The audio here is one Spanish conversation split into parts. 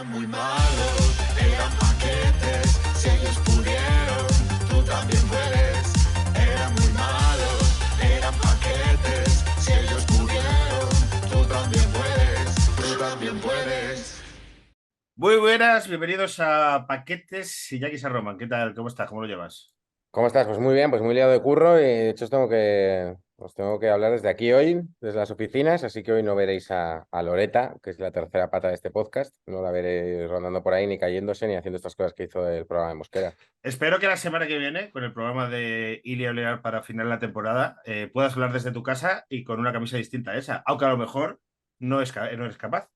Eran muy malos, eran paquetes, si ellos pudieron, tú también puedes. Eran muy malos, eran paquetes, si ellos pudieron, tú también puedes, tú también puedes. Muy buenas, bienvenidos a Paquetes y Jackie Roman. ¿Qué tal? ¿Cómo estás? ¿Cómo lo llevas? ¿Cómo estás? Pues muy bien, pues muy liado de curro y de hecho os tengo que hablar desde aquí hoy, desde las oficinas, así que hoy no veréis a Loreta, que es la tercera pata de este podcast, no la veréis rondando por ahí ni cayéndose ni haciendo estas cosas que hizo el programa de Mosquera. Espero que la semana que viene, con el programa de Ilia Olear para final de la temporada, puedas hablar desde tu casa y con una camisa distinta a esa, aunque a lo mejor no eres capaz.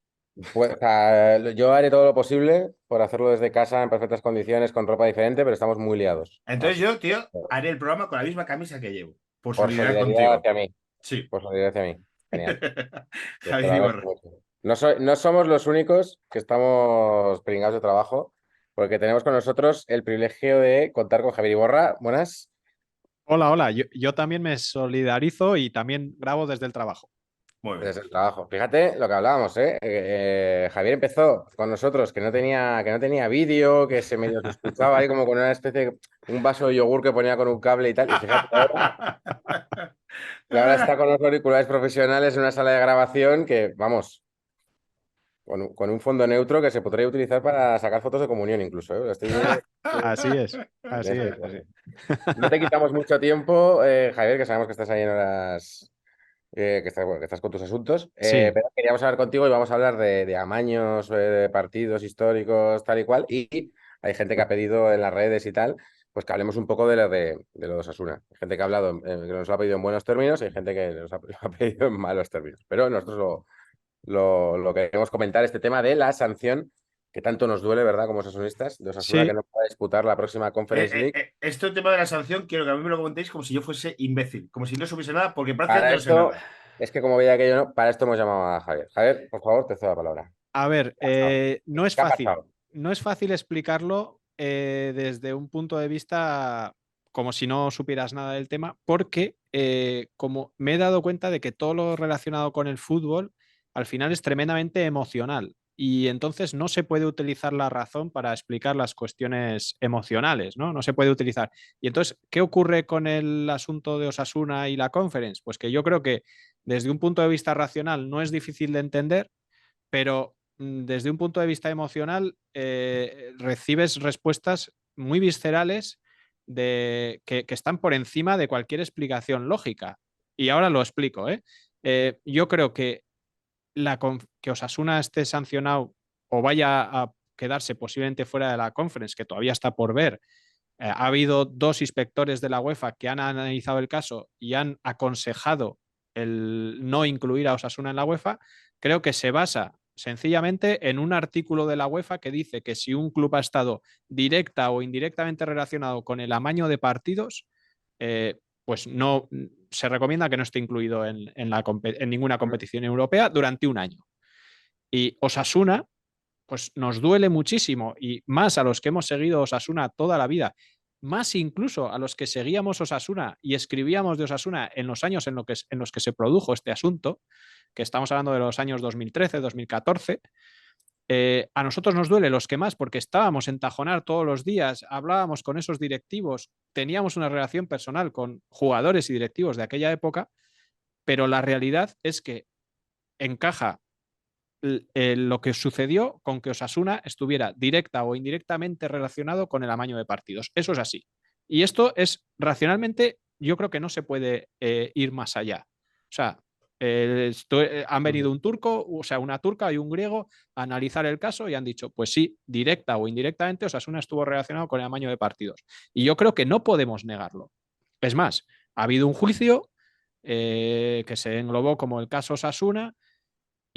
Pues, o sea, yo haré todo lo posible por hacerlo desde casa en perfectas condiciones, con ropa diferente, pero estamos muy liados. Entonces Así yo, tío, que, haré el programa con la misma camisa que llevo, por por solidaridad solidaridad contigo. hacia mí, Sí. por solidaridad hacia mí. Genial. Te Javier lo agradezco Iborra. mucho. No somos los únicos que estamos pringados de trabajo, porque tenemos con nosotros el privilegio de contar con Javier Iborra. Buenas, Hola, hola. Yo también me solidarizo y también grabo desde el trabajo. Muy bien. desde el trabajo. Fíjate lo que hablábamos, ¿eh? Javier empezó con nosotros que no tenía vídeo, que se medio se escuchaba ahí como con una especie de un vaso de yogur que ponía con un cable y tal. Y fíjate que ahora está con los auriculares profesionales en una sala de grabación que, vamos, con un fondo neutro que se podría utilizar para sacar fotos de comunión incluso, ¿eh? Estoy viendo. Así es, así es, así. No te quitamos mucho tiempo, Javier, que sabemos que estás ahí en horas, bueno, que estás con tus asuntos, Sí, pero queríamos hablar contigo y vamos a hablar de amaños, de partidos históricos, tal y cual, y hay gente que ha pedido en las redes y tal, pues que hablemos un poco de lo de Osasuna. Hay gente que ha hablado, que nos lo ha pedido en buenos términos y hay gente que nos ha pedido en malos términos, pero nosotros lo queremos comentar, este tema de la sanción que tanto nos duele, ¿verdad? Como osasunistas, de Osasuna que sí. no pueda disputar la próxima Conference League. Este tema de la sanción quiero que a mí me lo comentéis como si yo fuese imbécil, como si no supiese nada, porque Para prácticamente no sé esto, nada. es que como veía que yo no, para esto hemos llamado a Javier. Javier, por favor, te cedo la palabra. A ver, ¿Qué ha pasado? no es ¿Qué ha fácil. pasado? No es fácil explicarlo desde un punto de vista como si no supieras nada del tema, porque como me he dado cuenta de que todo lo relacionado con el fútbol al final es tremendamente emocional y entonces no se puede utilizar la razón para explicar las cuestiones emocionales, ¿no? No se puede utilizar. Y entonces, ¿qué ocurre con el asunto de Osasuna y la Conference? Pues que yo creo que desde un punto de vista racional no es difícil de entender, pero desde un punto de vista emocional recibes respuestas muy viscerales que están por encima de cualquier explicación lógica. Y ahora lo explico, ¿eh? Yo creo que que Osasuna esté sancionado o vaya a quedarse posiblemente fuera de la conference, que todavía está por ver. Ha habido dos inspectores de la UEFA que han analizado el caso y han aconsejado el no incluir a Osasuna en la UEFA. Creo que se basa sencillamente en un artículo de la UEFA que dice que si un club ha estado directa o indirectamente relacionado con el amaño de partidos, pues no se recomienda que no esté incluido en ninguna competición europea durante un año. Y Osasuna, pues nos duele muchísimo y más a los que hemos seguido Osasuna toda la vida, más incluso a los que seguíamos Osasuna y escribíamos de Osasuna en los años en los que se produjo este asunto, que estamos hablando de los años 2013, 2014. A nosotros nos duele los que más porque estábamos en Tajonar todos los días, hablábamos con esos directivos, teníamos una relación personal con jugadores y directivos de aquella época, pero la realidad es que encaja lo que sucedió con que Osasuna estuviera directa o indirectamente relacionado con el amaño de partidos. Eso es así. Y esto es racionalmente, yo creo que no se puede ir más allá. O sea, han venido un turco, o sea, una turca y un griego a analizar el caso y han dicho, pues sí, directa o indirectamente, Osasuna estuvo relacionado con el amaño de partidos. Y yo creo que no podemos negarlo. Es más, ha habido un juicio que se englobó como el caso Osasuna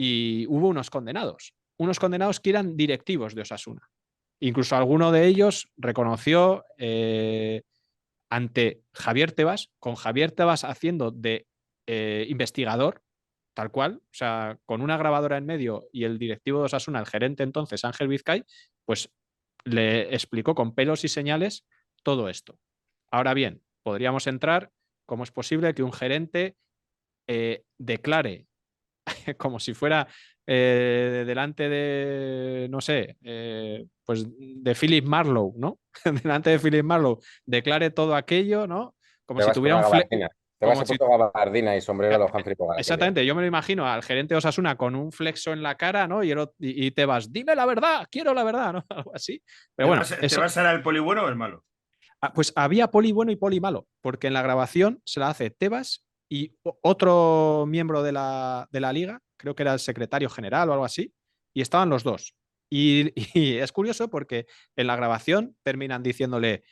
y hubo unos condenados que eran directivos de Osasuna. Incluso alguno de ellos reconoció ante Javier Tebas, con Javier Tebas haciendo de investigador, tal cual, o sea, con una grabadora en medio y el directivo de Osasuna, el gerente entonces, Ángel Vizcay, pues le explicó con pelos y señales todo esto. Ahora bien, podríamos entrar cómo es posible que un gerente declare como si fuera delante de, no sé, pues de Philip Marlowe, ¿no? Delante de Philip Marlowe declare todo aquello, ¿no? Como Te si vas con tuviera una un fle- gabardina. Te vas como a si puesto gabardina y sombrero de los Humphrey Bogart. Exactamente, yo me lo imagino al gerente de Osasuna con un flexo en la cara, ¿no? Y te vas, dime la verdad, quiero la verdad, ¿no? Algo así. Pero bueno, ¿Te vas a dar el poli bueno o el malo? pues había poli bueno y poli malo, porque en la grabación se la hace Tebas y otro miembro de la liga, creo que era el secretario general o algo así, y estaban los dos. Y es curioso porque en la grabación terminan diciéndole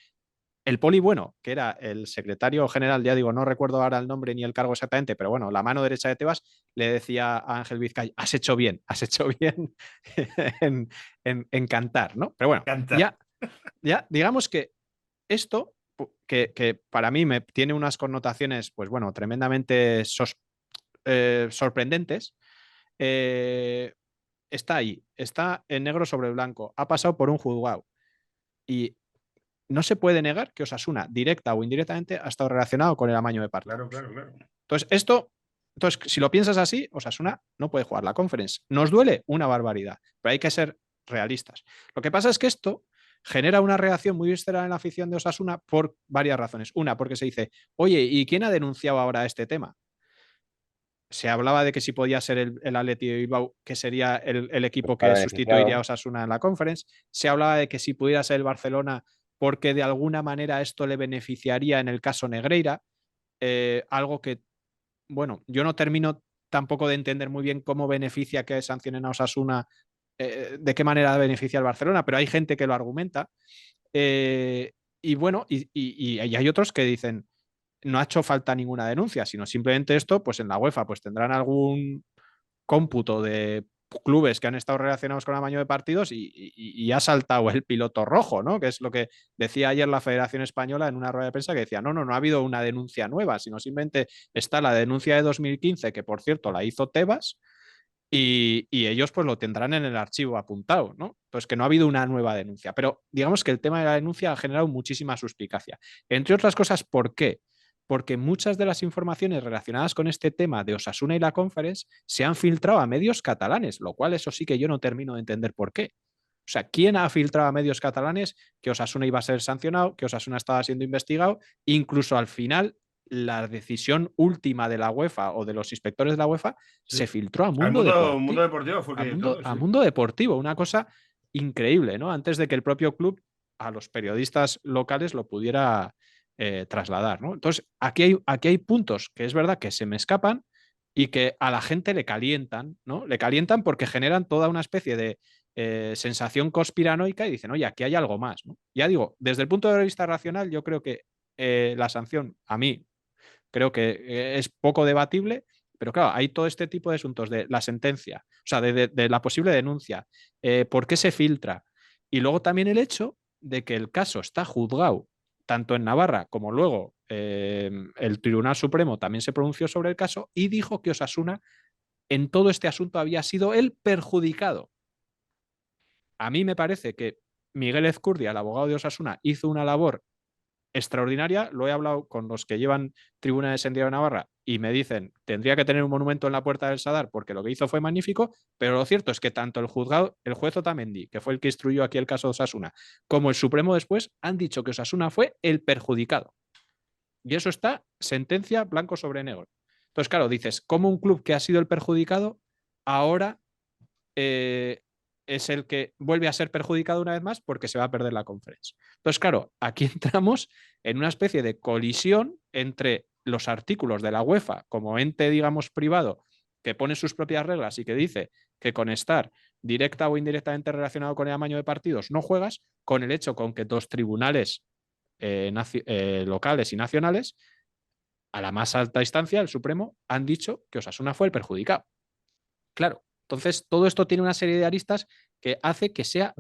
el poli bueno, que era el secretario general, ya digo, no recuerdo ahora el nombre ni el cargo exactamente, pero bueno, la mano derecha de Tebas le decía a Ángel Vizcay, has hecho bien en, en cantar, ¿no? Pero bueno, Canta. ya digamos que esto, que para mí me tiene unas connotaciones, pues bueno, tremendamente sorprendentes, eh, está ahí, está en negro sobre blanco, ha pasado por un juzgado y no se puede negar que Osasuna, directa o indirectamente, ha estado relacionado con el amaño de partidos. Claro. Entonces, si lo piensas así, Osasuna no puede jugar la Conference. Nos duele una barbaridad, pero hay que ser realistas. Lo que pasa es que esto genera una reacción muy visceral en la afición de Osasuna por varias razones. Una, porque se dice, oye, ¿y quién ha denunciado ahora este tema? Se hablaba de que si podía ser el Athletic de Bilbao, que sería el equipo Está que sustituiría a beneficiado. Osasuna en la Conference. Se hablaba de que si pudiera ser el Barcelona, porque de alguna manera esto le beneficiaría en el caso Negreira, algo que, bueno, yo no termino tampoco de entender muy bien cómo beneficia que sancionen a Osasuna, de qué manera beneficia al Barcelona, pero hay gente que lo argumenta. Y bueno, y hay otros que dicen, no ha hecho falta ninguna denuncia, sino simplemente esto, pues en la UEFA pues tendrán algún cómputo de clubes que han estado relacionados con el amaño de partidos y ha saltado el piloto rojo, ¿no? Que es lo que decía ayer la Federación Española en una rueda de prensa, que decía, no ha habido una denuncia nueva, sino simplemente está la denuncia de 2015, que por cierto la hizo Tebas, y ellos pues lo tendrán en el archivo apuntado, ¿no? Entonces que no ha habido una nueva denuncia, pero digamos que el tema de la denuncia ha generado muchísima suspicacia. Entre otras cosas, ¿por qué? Porque muchas de las informaciones relacionadas con este tema de Osasuna y la Conference se han filtrado a medios catalanes, lo cual eso sí que yo no termino de entender por qué. O sea, ¿quién ha filtrado a medios catalanes que Osasuna iba a ser sancionado, que Osasuna estaba siendo investigado? Incluso al final, la decisión última de la UEFA o de los inspectores de la UEFA Sí. se filtró a Al Mundo mundo deportivo fue que todo, a sí. Mundo Deportivo, una cosa increíble, ¿no? Antes de que el propio club a los periodistas locales lo pudiera trasladar, ¿no? Entonces, aquí hay puntos que es verdad que se me escapan y que a la gente le calientan, ¿no? Le calientan porque generan toda una especie de sensación conspiranoica y dicen, oye, aquí hay algo más, ¿no? Ya digo, desde el punto de vista racional, yo creo que la sanción, a mí, creo que es poco debatible, pero claro, hay todo este tipo de asuntos de la sentencia, o sea, de la posible denuncia, por qué se filtra, y luego también el hecho de que el caso está juzgado tanto en Navarra como luego el Tribunal Supremo también se pronunció sobre el caso y dijo que Osasuna en todo este asunto había sido el perjudicado. A mí me parece que Miguel Ezcurdia, el abogado de Osasuna, hizo una labor extraordinaria. Lo he hablado con los que llevan tribuna de Sendido de Navarra y me dicen, tendría que tener un monumento en la puerta del Sadar porque lo que hizo fue magnífico, pero lo cierto es que tanto el juzgado, el juez Otamendi, que fue el que instruyó aquí el caso de Osasuna, como el Supremo después han dicho que Osasuna fue el perjudicado. Y eso está sentencia blanco sobre negro. Entonces, claro, dices, ¿cómo un club que ha sido el perjudicado ahora es el que vuelve a ser perjudicado una vez más porque se va a perder la conferencia? Entonces, claro, aquí entramos en una especie de colisión entre los artículos de la UEFA como ente, digamos, privado, que pone sus propias reglas y que dice que con estar directa o indirectamente relacionado con el amaño de partidos no juegas, con el hecho con que dos tribunales locales y nacionales, a la más alta instancia, el Supremo, han dicho que Osasuna fue el perjudicado. Claro, entonces todo esto tiene una serie de aristas que hace que sea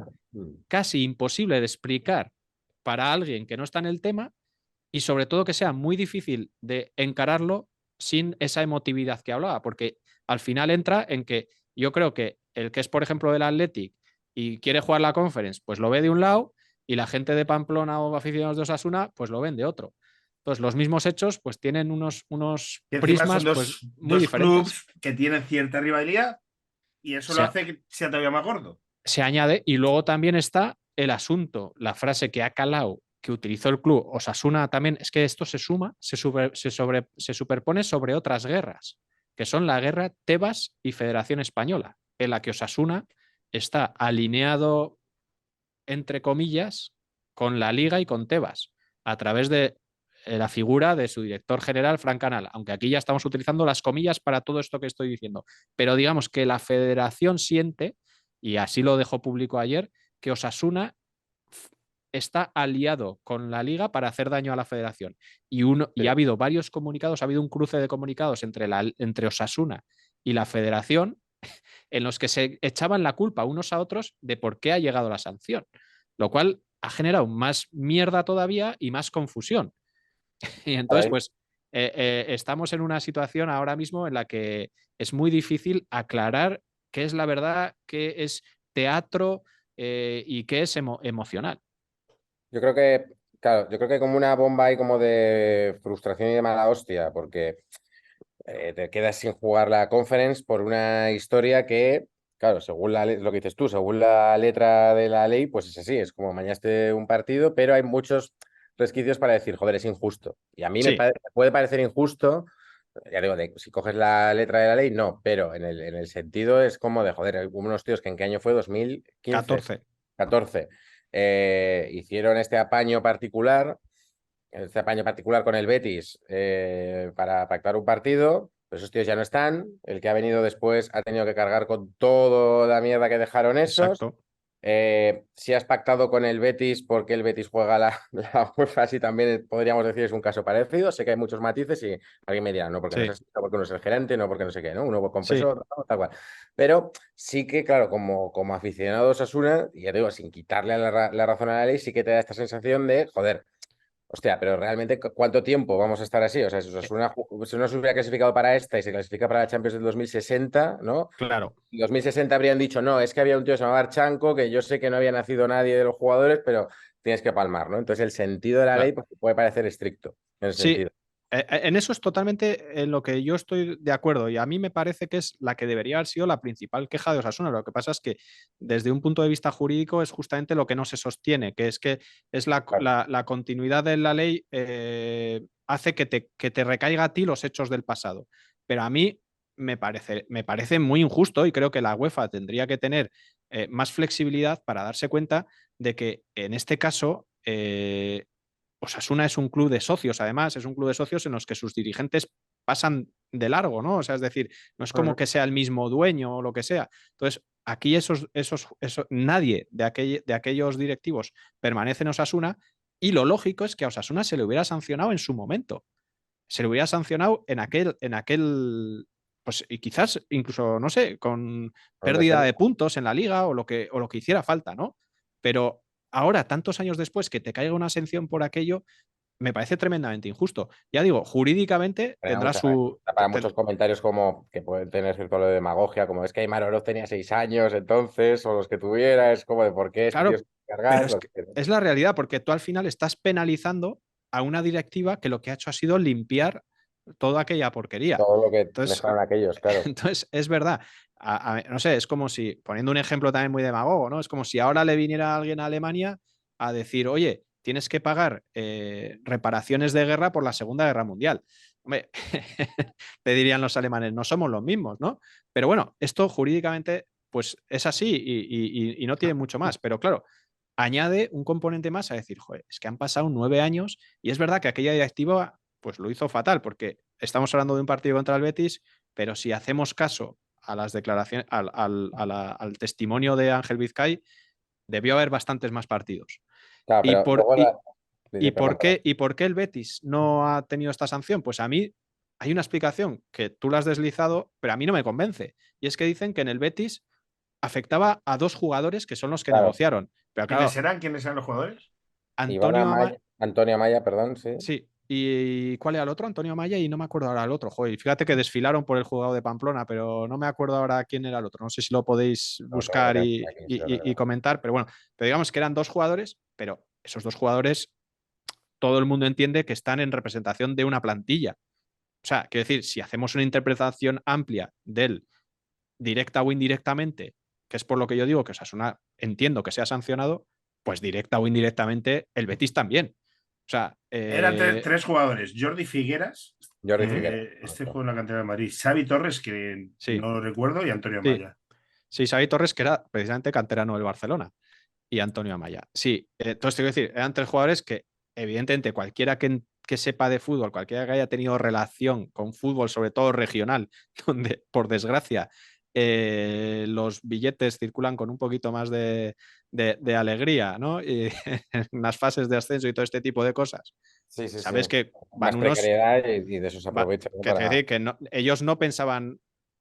casi imposible de explicar para alguien que no está en el tema y sobre todo que sea muy difícil de encararlo sin esa emotividad que hablaba, porque al final entra en que yo creo que el que es, por ejemplo, del Athletic y quiere jugar la Conference, pues lo ve de un lado y la gente de Pamplona o aficionados de Osasuna, pues lo ven de otro. Entonces, los mismos hechos pues tienen unos Que encima son prismas pues, muy dos diferentes. clubs que tienen cierta rivalidad Y eso lo Se, hace que sea todavía más gordo. se añade, y luego también está el asunto, la frase que ha calado, que utilizó el club, Osasuna también, es que esto se suma, se superpone sobre otras guerras, que son la guerra Tebas y Federación Española, en la que Osasuna está alineado, entre comillas, con la Liga y con Tebas, a través de la figura de su director general, Frank Canal, aunque aquí ya estamos utilizando las comillas para todo esto que estoy diciendo. Pero digamos que la federación siente, y así lo dejó público ayer, que Osasuna está aliado con la liga para hacer daño a la federación. Y ha habido varios comunicados, ha habido un cruce de comunicados entre Osasuna y la federación en los que se echaban la culpa unos a otros de por qué ha llegado la sanción, lo cual ha generado más mierda todavía y más confusión. Y entonces, pues, estamos en una situación ahora mismo en la que es muy difícil aclarar qué es la verdad, qué es teatro y qué es emocional. Yo creo que, claro, yo creo que como una bomba ahí como de frustración y de mala hostia, porque te quedas sin jugar la conference por una historia que, claro, según lo que dices tú, según la letra de la ley, pues es así, es como amañaste un partido, pero hay muchos resquicios para decir, joder, es injusto. Y a mí Sí, me puede parecer injusto, ya digo, si coges la letra de la ley, no, pero en el sentido es como de, joder, hubo unos tíos que en qué año fue, 2015, 14. 14, hicieron este apaño particular con el Betis para pactar un partido, pues esos tíos ya no están, el que ha venido después ha tenido que cargar con toda la mierda que dejaron esos. Exacto. Si has pactado con el Betis porque el Betis juega la UEFA, así también podríamos decir es un caso parecido. Sé que hay muchos matices y alguien me dirá, no porque no es Sí, así, no porque no es el gerente, no porque no sé qué, ¿no? Uno sí. confesó, no, tal cual. Pero sí que, claro, como aficionado a Osasuna, y ya te digo, sin quitarle la razón a la ley, sí que te da esta sensación de, joder, hostia, pero realmente, ¿cuánto tiempo vamos a estar así? O sea, si uno se hubiera clasificado para esta y se clasifica para la Champions del 2060, ¿no? Claro. En 2060 habrían dicho, no, es que había un tío que se llamaba Archanco, que yo sé que no había nacido nadie de los jugadores, pero tienes que palmar, ¿no? Entonces el sentido de la ley pues, puede parecer estricto en ese Sí, sentido. en eso es totalmente en lo que yo estoy de acuerdo y a mí me parece que es la que debería haber sido la principal queja de Osasuna. Lo que pasa es que desde un punto de vista jurídico es justamente lo que no se sostiene, que es Claro. la continuidad de la ley hace que te recaiga a ti los hechos del pasado. Pero a mí me parece muy injusto y creo que la UEFA tendría que tener más flexibilidad para darse cuenta de que en este caso Osasuna es un club de socios, además, es un club de socios en los que sus dirigentes pasan de largo, ¿no? O sea, es decir, no es como Ujú. que sea el mismo dueño o lo que sea. Entonces, aquí nadie de aquellos directivos permanece en Osasuna y lo lógico es que a Osasuna se le hubiera sancionado en su momento. Se le hubiera sancionado pues y quizás incluso, no sé, con Un pérdida de descenso. puntos en la liga o lo que hiciera falta, ¿no? Pero ahora, tantos años después, que te caiga una sanción por aquello, me parece tremendamente injusto. Ya digo, jurídicamente tendrá su... Para muchos comentarios como que pueden tener cierto lo de demagogia, como es que Aymar Oroz tenía 6 años entonces, o los que tuviera, es como de por qué este tío Claro, se puede pero cargar. es que es la realidad, porque tú al final estás penalizando a una directiva que lo que ha hecho ha sido limpiar toda aquella porquería. Todo lo que Entonces, dejaron aquellos, claro. entonces es verdad. No sé, es como si, poniendo un ejemplo también muy demagogo, ¿no? Es como si ahora le viniera alguien a Alemania a decir, oye, tienes que pagar reparaciones de guerra por la Segunda Guerra Mundial. Hombre, te dirían los alemanes, no somos los mismos, ¿no? Pero bueno, esto jurídicamente, pues es así y no tiene mucho más. Pero claro, añade un componente más a decir, joder, es que han pasado 9 años y es verdad que aquella directiva pues lo hizo fatal porque estamos hablando de un partido contra el Betis, pero si hacemos caso a las declaraciones, al testimonio de Ángel Vizcay, debió haber bastantes más partidos. Claro, ¿Y pero por, luego y, perdón, perdón. y por qué el Betis no ha tenido esta sanción? Pues a mí hay una explicación que tú la has deslizado, pero a mí no me convence. Y es que dicen que en el Betis afectaba a dos jugadores que son los que Claro, negociaron. Pero ¿Quiénes claro, serán? ¿Quiénes eran los jugadores? Iván Antonio Amaya, Amaya, Antonio Amaya, perdón, sí. sí. ¿Y cuál era el otro? Antonio Amaya y no me acuerdo ahora el otro. Joder, y fíjate que desfilaron por el juzgado de Pamplona, pero no me acuerdo ahora quién era el otro. No sé si lo podéis No, no lo buscar tengo aquí, sí, la y verdad. comentar, pero bueno, pero digamos que eran dos jugadores, pero esos dos jugadores todo el mundo entiende que están en representación de una plantilla. O sea, quiero decir, si hacemos una interpretación amplia del directa o indirectamente, que es por lo que yo digo que Osasuna entiendo que sea sancionado, pues directa o indirectamente el Betis también. O sea, Eran tres jugadores: Jordi Figueras, Jordi Figueras. este juego en la cantera de Madrid, Xavi Torres, que sí, no lo recuerdo, y Antonio sí. Amaya. Sí, Xavi Torres, que era precisamente canterano del Barcelona, y Antonio Amaya. Sí, entonces te quiero decir, eran tres jugadores que, evidentemente, cualquiera que sepa de fútbol, cualquiera que haya tenido relación con fútbol, sobre todo regional, donde, por desgracia, los billetes circulan con un poquito más de alegría, ¿no? Y en las fases de ascenso y todo este tipo de cosas. Sí, sí, sí. Sabes que Más van unos. precariedad y de eso se aprovecha, ¿no? Que te decir que ellos no pensaban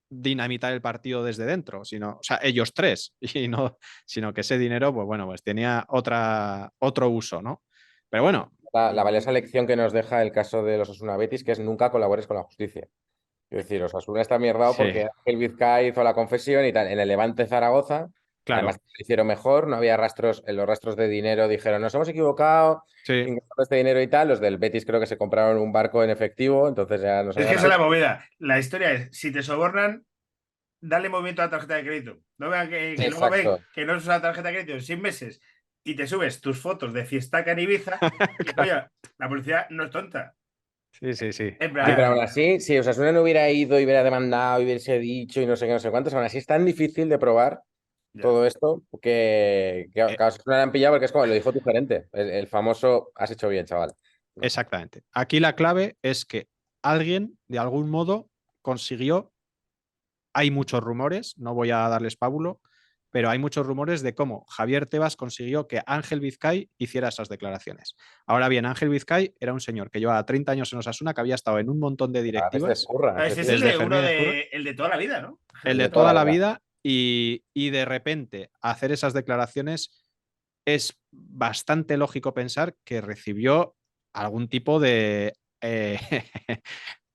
dinamitar el partido desde dentro, sino, o sea, ellos tres, y no, sino que ese dinero, pues bueno, pues tenía otro uso, ¿no? Pero bueno. La valiosa lección que nos deja el caso de los Osasuna Betis, que es nunca colabores con la justicia. Es decir, Osasuna está mierdado Sí, porque el Vizcay hizo la confesión y tal. En el Levante Zaragoza, claro, además lo hicieron mejor, no había rastros, en los rastros de dinero dijeron, nos hemos equivocado, sí, ingresando este dinero y tal. Los del Betis creo que se compraron un barco en efectivo, entonces ya no Es que sabían esa es nada. la movida. La historia es: si te sobornan, dale movimiento a la tarjeta de crédito. No vean que luego ven Exacto. que no usas la tarjeta de crédito en 6 meses y te subes tus fotos de fiestaca en Ibiza. Y claro. coño, la policía no es tonta. Sí, sí, sí. En Sí, pero aún plan, así, si Osasuna no hubiera ido y hubiera demandado y hubiese dicho y no sé qué, no sé cuántos, aún así es tan difícil de probar ya. todo esto que Eh, a Osasuna le han pillado porque es como lo dijo tu gerente, el famoso, has hecho bien, chaval. ¿No? Exactamente. Aquí la clave es que alguien, de algún modo, consiguió. Hay muchos rumores, no voy a darles pábulo, pero hay muchos rumores de cómo Javier Tebas consiguió que Ángel Vizcay hiciera esas declaraciones. Ahora bien, Ángel Vizcay era un señor que llevaba 30 años en Osasuna, que había estado en un montón de Antes de directivas, Zurra, Ese es desde uno Fermín Ezcurra, el de toda la vida, ¿no? el de de toda toda la la vida. vida, y de repente hacer esas declaraciones es bastante lógico pensar que recibió algún tipo de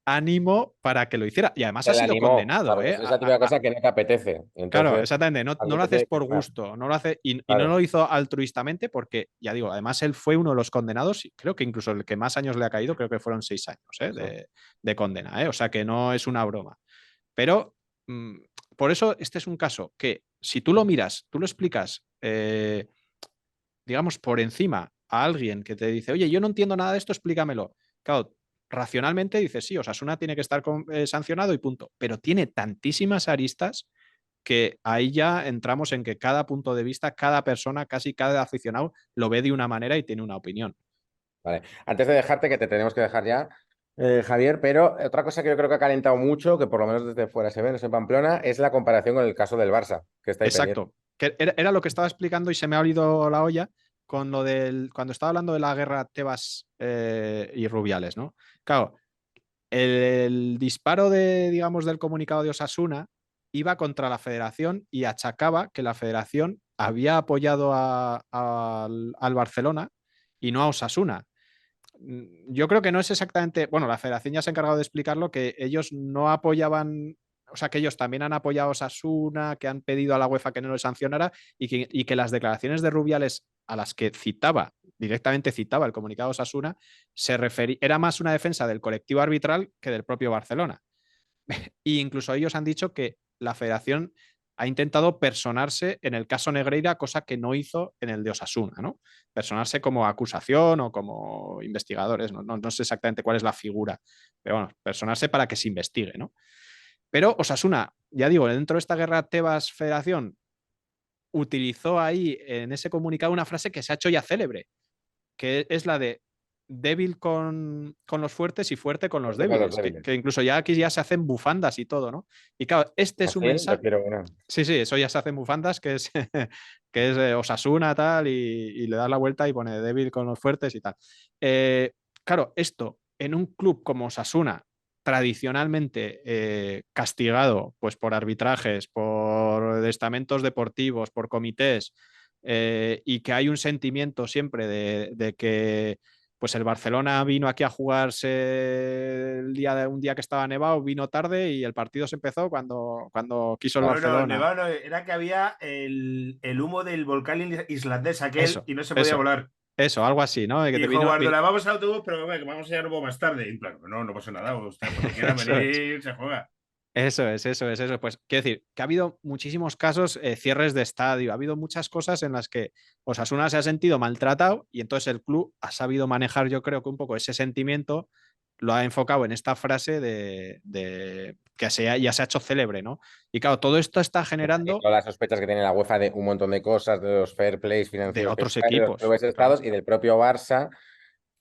ánimo para que lo hiciera. Y además ha Se le sido animó, condenado, claro, ¿eh? es la típica cosa que no te apetece. Claro, Entonces, exactamente. No, no lo haces apetece por más. gusto, no lo hace, y no Claro, lo hizo altruistamente porque, ya digo, además él fue uno de los condenados, y creo que incluso el que más años le ha caído, creo que fueron 6 años sí. de condena, ¿eh? O sea que no es una broma. Pero mm, por eso este es un caso que si tú lo miras, tú lo explicas, digamos, por encima a alguien que te dice, oye, yo no entiendo nada de esto, explícamelo. Claro, racionalmente dices, sí, Osasuna tiene que estar sancionado y punto. Pero tiene tantísimas aristas que ahí ya entramos en que cada punto de vista, cada persona, casi cada aficionado lo ve de una manera y tiene una opinión. Vale. Antes de dejarte, que te tenemos que dejar ya, Javier, pero otra cosa que yo creo que ha calentado mucho, que por lo menos desde fuera se ve, no sé, en Pamplona, es la comparación con el caso del Barça, que está ahí pendiente. Exacto. Que era lo que estaba explicando y se me ha olido la olla con lo del. Cuando estaba hablando de la guerra Tebas y Rubiales, ¿no? Claro, el disparo digamos, del comunicado de Osasuna iba contra la federación y achacaba que la federación había apoyado al Barcelona y no a Osasuna. Yo creo que no es exactamente, bueno, la federación ya se ha encargado de explicarlo, que ellos no apoyaban, o sea, que ellos también han apoyado a Osasuna, que han pedido a la UEFA que no lo sancionara y que las declaraciones de Rubiales a las que directamente citaba el comunicado de Osasuna, era más una defensa del colectivo arbitral que del propio Barcelona. E incluso ellos han dicho que la federación ha intentado personarse en el caso Negreira, cosa que no hizo en el de Osasuna, ¿no? Personarse como acusación o como investigadores, no sé exactamente cuál es la figura, pero bueno, personarse para que se investigue, ¿no? Pero Osasuna, ya digo, dentro de esta guerra Tebas-Federación, utilizó ahí en ese comunicado una frase que se ha hecho ya célebre, que es la de débil con los fuertes y fuerte con los Fuerte con los débiles, débiles. que incluso ya aquí ya se hacen bufandas y todo, ¿no? Y claro, este es un Así, mensaje. prefiero una. Sí, sí, eso ya se hacen bufandas, que es, que es Osasuna tal, y le das la vuelta y pone débil con los fuertes y tal. Claro, esto en un club como Osasuna, tradicionalmente castigado pues, por arbitrajes, por estamentos deportivos, por comités, y que hay un sentimiento siempre de que pues el Barcelona vino aquí a jugarse un día que estaba nevado, vino tarde y el partido se empezó cuando quiso el Claro. No, el Barcelona. Nevado no, era que había el humo del volcán islandés aquel Eso, y no se podía eso, volar. eso, algo así, ¿no? Que Y te dijo vino, Guardiola, vamos al autobús, pero venga, que vamos a llegar un poco más tarde. Y claro, no pasa nada, usted, cuando quieran eso es. venir, se juega. Eso es, eso es, eso es. Pues quiero decir que ha habido muchísimos casos, cierres de estadio, ha habido muchas cosas en las que Osasuna se ha sentido maltratado y entonces el club ha sabido manejar, yo creo que un poco ese sentimiento, lo ha enfocado en esta frase de que ya se ha hecho célebre, ¿no? Y claro, todo esto está Y generando todas las sospechas que tiene la UEFA de un montón de cosas, de los fair plays de financieros que otros hay, de los equipos. clubes Claro, estados y del propio Barça.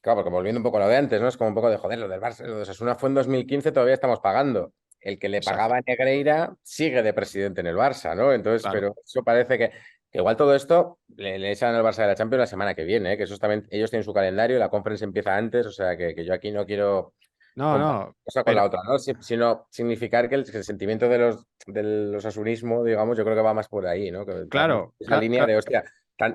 Claro, porque volviendo un poco a lo de antes, ¿no? Es como un poco de joder, lo del Barça, lo de Osasuna fue en 2015, todavía estamos pagando. El que le pagaba exacto, a Negreira sigue de presidente en el Barça, ¿no? Entonces, claro. pero eso parece que igual todo esto le echan al Barça de la Champions la semana que viene, ¿eh? Que eso también, ellos tienen su calendario, la conference empieza antes, o sea que yo aquí no quiero No, comparar no, una cosa con la pero otra, ¿no? Sino significar que el sentimiento del osasunismo, digamos, yo creo que va más por ahí, ¿no? Que vamos claro, por esa línea de, hostia,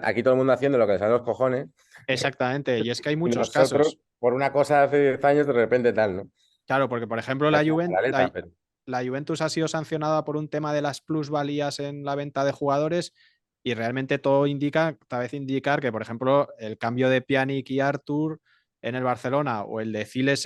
aquí todo el mundo haciendo lo que les sale los cojones exactamente. Y es que hay y muchos nosotros, casos. por una cosa hace 10 años, de repente tal, ¿no? Claro, porque por ejemplo La canaleta, pero... la Juventus ha sido sancionada por un tema de las plusvalías en la venta de jugadores y realmente todo indica, tal vez indicar que, por ejemplo, el cambio de Pjanic y Artur en el Barcelona o el de Ciles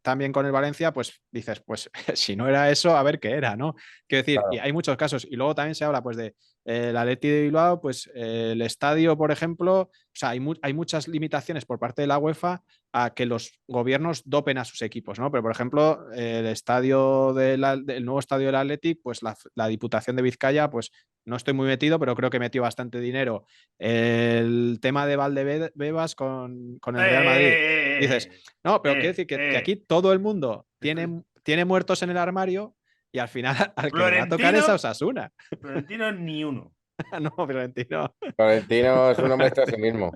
también con el Valencia, pues dices, pues si no era eso, a ver qué era, ¿no? Quiero decir, y Claro. hay muchos casos. Y luego también se habla pues de la Athletic de Bilbao, pues el estadio, por ejemplo, o sea, hay muchas limitaciones por parte de la UEFA a que los gobiernos dopen a sus equipos, ¿no? Pero, por ejemplo, el estadio el nuevo estadio del Athletic, pues la Diputación de Vizcaya, pues no estoy muy metido, pero creo que metió bastante dinero. El tema de Valdebebas con el Real Madrid. Dices, no, pero quiero decir que aquí todo el mundo tiene muertos en el armario y al final al que le va a tocar es a Florentino, Osasuna. Florentino ni uno. No, Florentino. Florentino es un hombre hecho a sí mismo.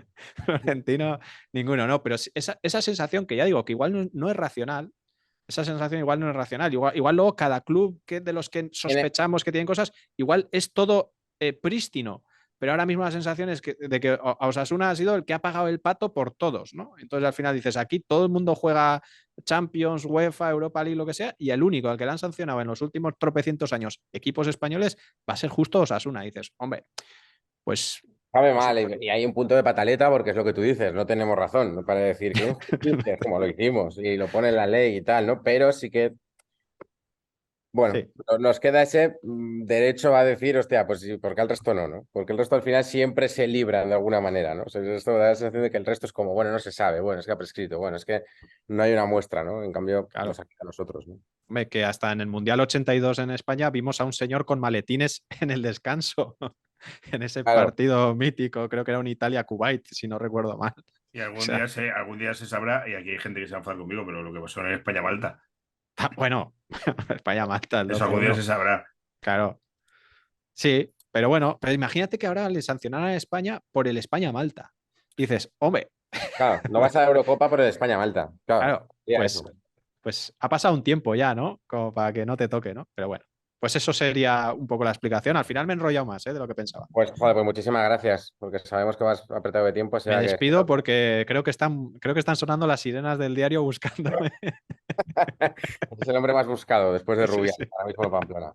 Florentino, ninguno, no, pero esa sensación que ya digo, que igual no es racional, esa sensación igual no es racional, igual luego cada club de los que Tiene, sospechamos que tienen cosas, igual es todo prístino, pero ahora mismo la sensación es de que a Osasuna ha sido el que ha pagado el pato por todos, ¿no? Entonces al final dices, aquí todo el mundo juega Champions, UEFA, Europa League, lo que sea, y el único al que le han sancionado en los últimos tropecientos años equipos españoles va a ser justo Osasuna. Y dices, hombre, pues sabe no sé. mal y hay un punto de pataleta porque es lo que tú dices, no tenemos razón, ¿no? Para decir que injusticia, es como lo hicimos y lo pone en la ley y tal, ¿no? Pero sí que, bueno, Sí. nos queda ese derecho a decir, hostia, pues sí, porque al resto no, ¿no? Porque el resto al final siempre se libran de alguna manera, ¿no? O sea, esto da la sensación de que el resto es como, bueno, no se sabe, bueno, es que ha prescrito, bueno, es que no hay una muestra, ¿no? En cambio, nos Claro. afecta a nosotros, ¿no? Hombre, que hasta en el Mundial 82 en España vimos a un señor con maletines en el descanso, en ese Claro. partido mítico, creo que era un Italia-Kuwait, si no recuerdo mal. Y O sea, algún día se sabrá, y aquí hay gente que se va a enfadar conmigo, pero lo que pasó en España-Malta, bueno, España-Malta, el eso algún día 12-1, se sabrá. claro. Sí, pero bueno, pero imagínate que ahora le sancionaran a España por el España-Malta. Dices, hombre, Claro, no vas a la Eurocopa por el España-Malta. Claro, claro, sería pues, eso. pues ha pasado un tiempo ya, ¿no? Como para que no te toque, ¿no? Pero bueno, pues eso sería un poco la explicación. Al final me he enrollado más, de lo que pensaba. Pues, joder, pues muchísimas gracias, porque sabemos que vas apretado de tiempo, o Me sea que despido porque creo que están sonando las sirenas del diario buscándome. es el hombre más buscado después de Sí, Rubial, sí. ahora mismo en Pamplona.